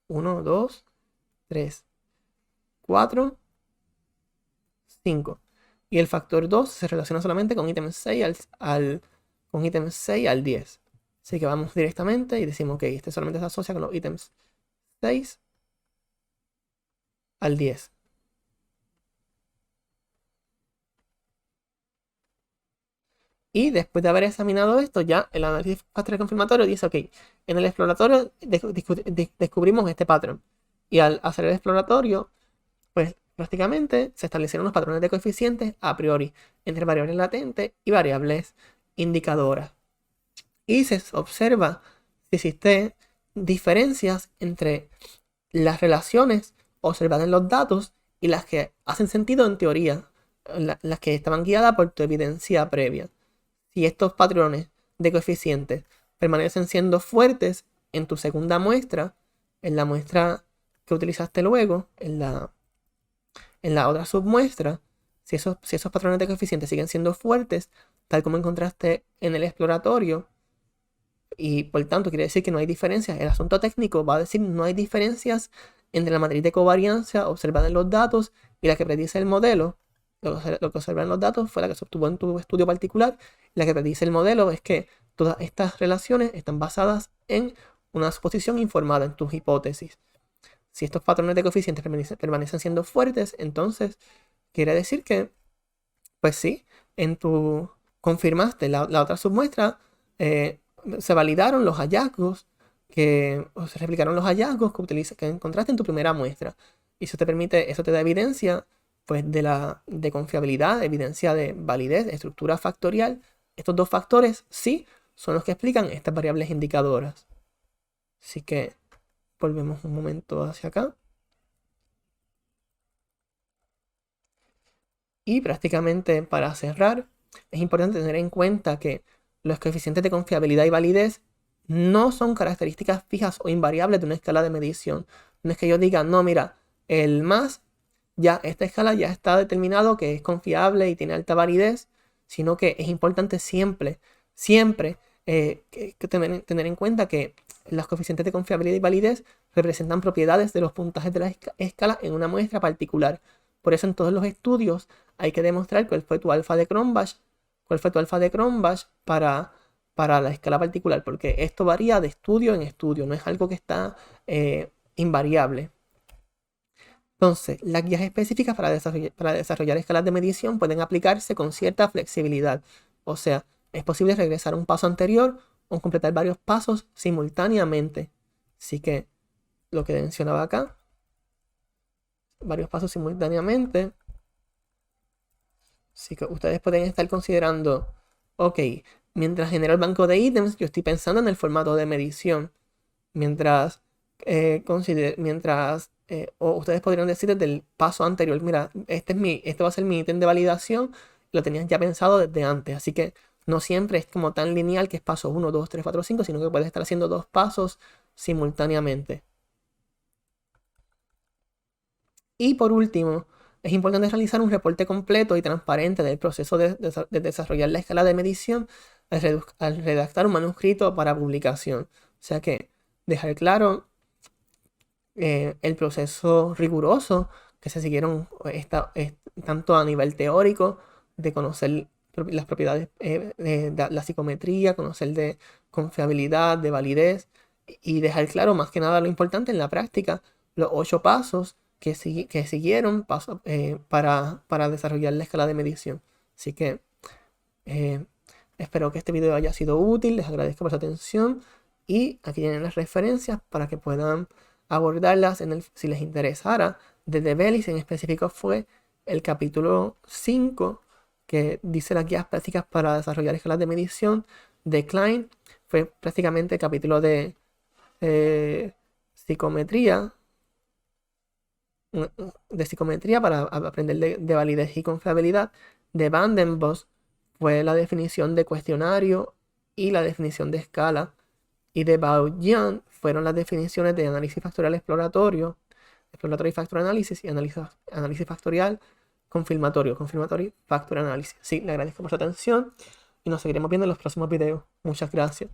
[SPEAKER 1] 1, 2, 3, 4, 5. Y el factor 2 se relaciona solamente con ítem 6 con ítem 6 al 10. Así que vamos directamente y decimos que este solamente se asocia con los ítems 6 al 10. Y después de haber examinado esto, ya el análisis factorial confirmatorio dice, ok, en el exploratorio descubrimos este patrón. Y al hacer el exploratorio, pues prácticamente se establecieron los patrones de coeficientes a priori entre variables latentes y variables indicadoras. Y se observa si existen diferencias entre las relaciones observadas en los datos y las que hacen sentido en teoría, las que estaban guiadas por tu evidencia previa. Si estos patrones de coeficientes permanecen siendo fuertes en tu segunda muestra, en la muestra que utilizaste luego, en la otra submuestra, si esos patrones de coeficientes siguen siendo fuertes, tal como encontraste en el exploratorio, y por tanto quiere decir que no hay diferencias, el asunto técnico va a decir no hay diferencias entre la matriz de covariancia observada en los datos y la que predice el modelo. Lo que observa en los datos fue la que se obtuvo en tu estudio particular. La que predice el modelo es que todas estas relaciones están basadas en una suposición informada en tus hipótesis. Si estos patrones de coeficientes permanecen siendo fuertes, entonces quiere decir que, pues sí, confirmaste la otra submuestra, se validaron los hallazgos o se replicaron los hallazgos que encontraste en tu primera muestra. Y eso te da evidencia, pues, de confiabilidad, evidencia de validez, de estructura factorial. Estos dos factores, sí, son los que explican estas variables indicadoras. Así que volvemos un momento hacia acá. Y prácticamente para cerrar, es importante tener en cuenta que los coeficientes de confiabilidad y validez no son características fijas o invariables de una escala de medición. No es que yo diga, no, mira, el más, ya esta escala ya está determinado que es confiable y tiene alta validez, sino que es importante siempre tener en cuenta que los coeficientes de confiabilidad y validez representan propiedades de los puntajes de la escala en una muestra particular. Por eso en todos los estudios hay que demostrar cuál fue tu alfa de Cronbach, para la escala particular, porque esto varía de estudio en estudio, no es algo que está invariable. Entonces, las guías específicas para desarrollar escalas de medición pueden aplicarse con cierta flexibilidad. O sea, es posible regresar a un paso anterior o completar varios pasos simultáneamente. Así que lo que mencionaba acá, varios pasos simultáneamente. Así que ustedes pueden estar considerando, ok, mientras genero el banco de ítems, yo estoy pensando en el formato de medición. Mientras, o ustedes podrían decir desde el paso anterior, mira, este va a ser mi ítem de validación, lo tenías ya pensado desde antes, así que no siempre es como tan lineal que es paso 1, 2, 3, 4, 5, sino que puedes estar haciendo dos pasos simultáneamente. Y por último, es importante realizar un reporte completo y transparente del proceso de desarrollar la escala de medición al redactar un manuscrito para publicación. O sea que dejar claro el proceso riguroso que se siguieron tanto a nivel teórico, de conocer las propiedades de la psicometría, conocer de confiabilidad, de validez, y dejar claro más que nada lo importante en la práctica, los 8 pasos que siguieron para desarrollar la escala de medición. Así que espero que este video haya sido útil, les agradezco por su atención y aquí tienen las referencias para que puedan abordarlas si les interesara. De Develis en específico fue el capítulo 5 que dice las guías prácticas para desarrollar escalas de medición. De Klein fue prácticamente el capítulo de psicometría para aprender de validez y confiabilidad. De Van den Bos fue la definición de cuestionario y la definición de escala. Y de Bauyan fueron las definiciones de análisis factorial exploratorio y factor análisis, y análisis factorial confirmatorio, factor análisis. Sí, le agradezco por su atención y nos seguiremos viendo en los próximos videos. Muchas gracias.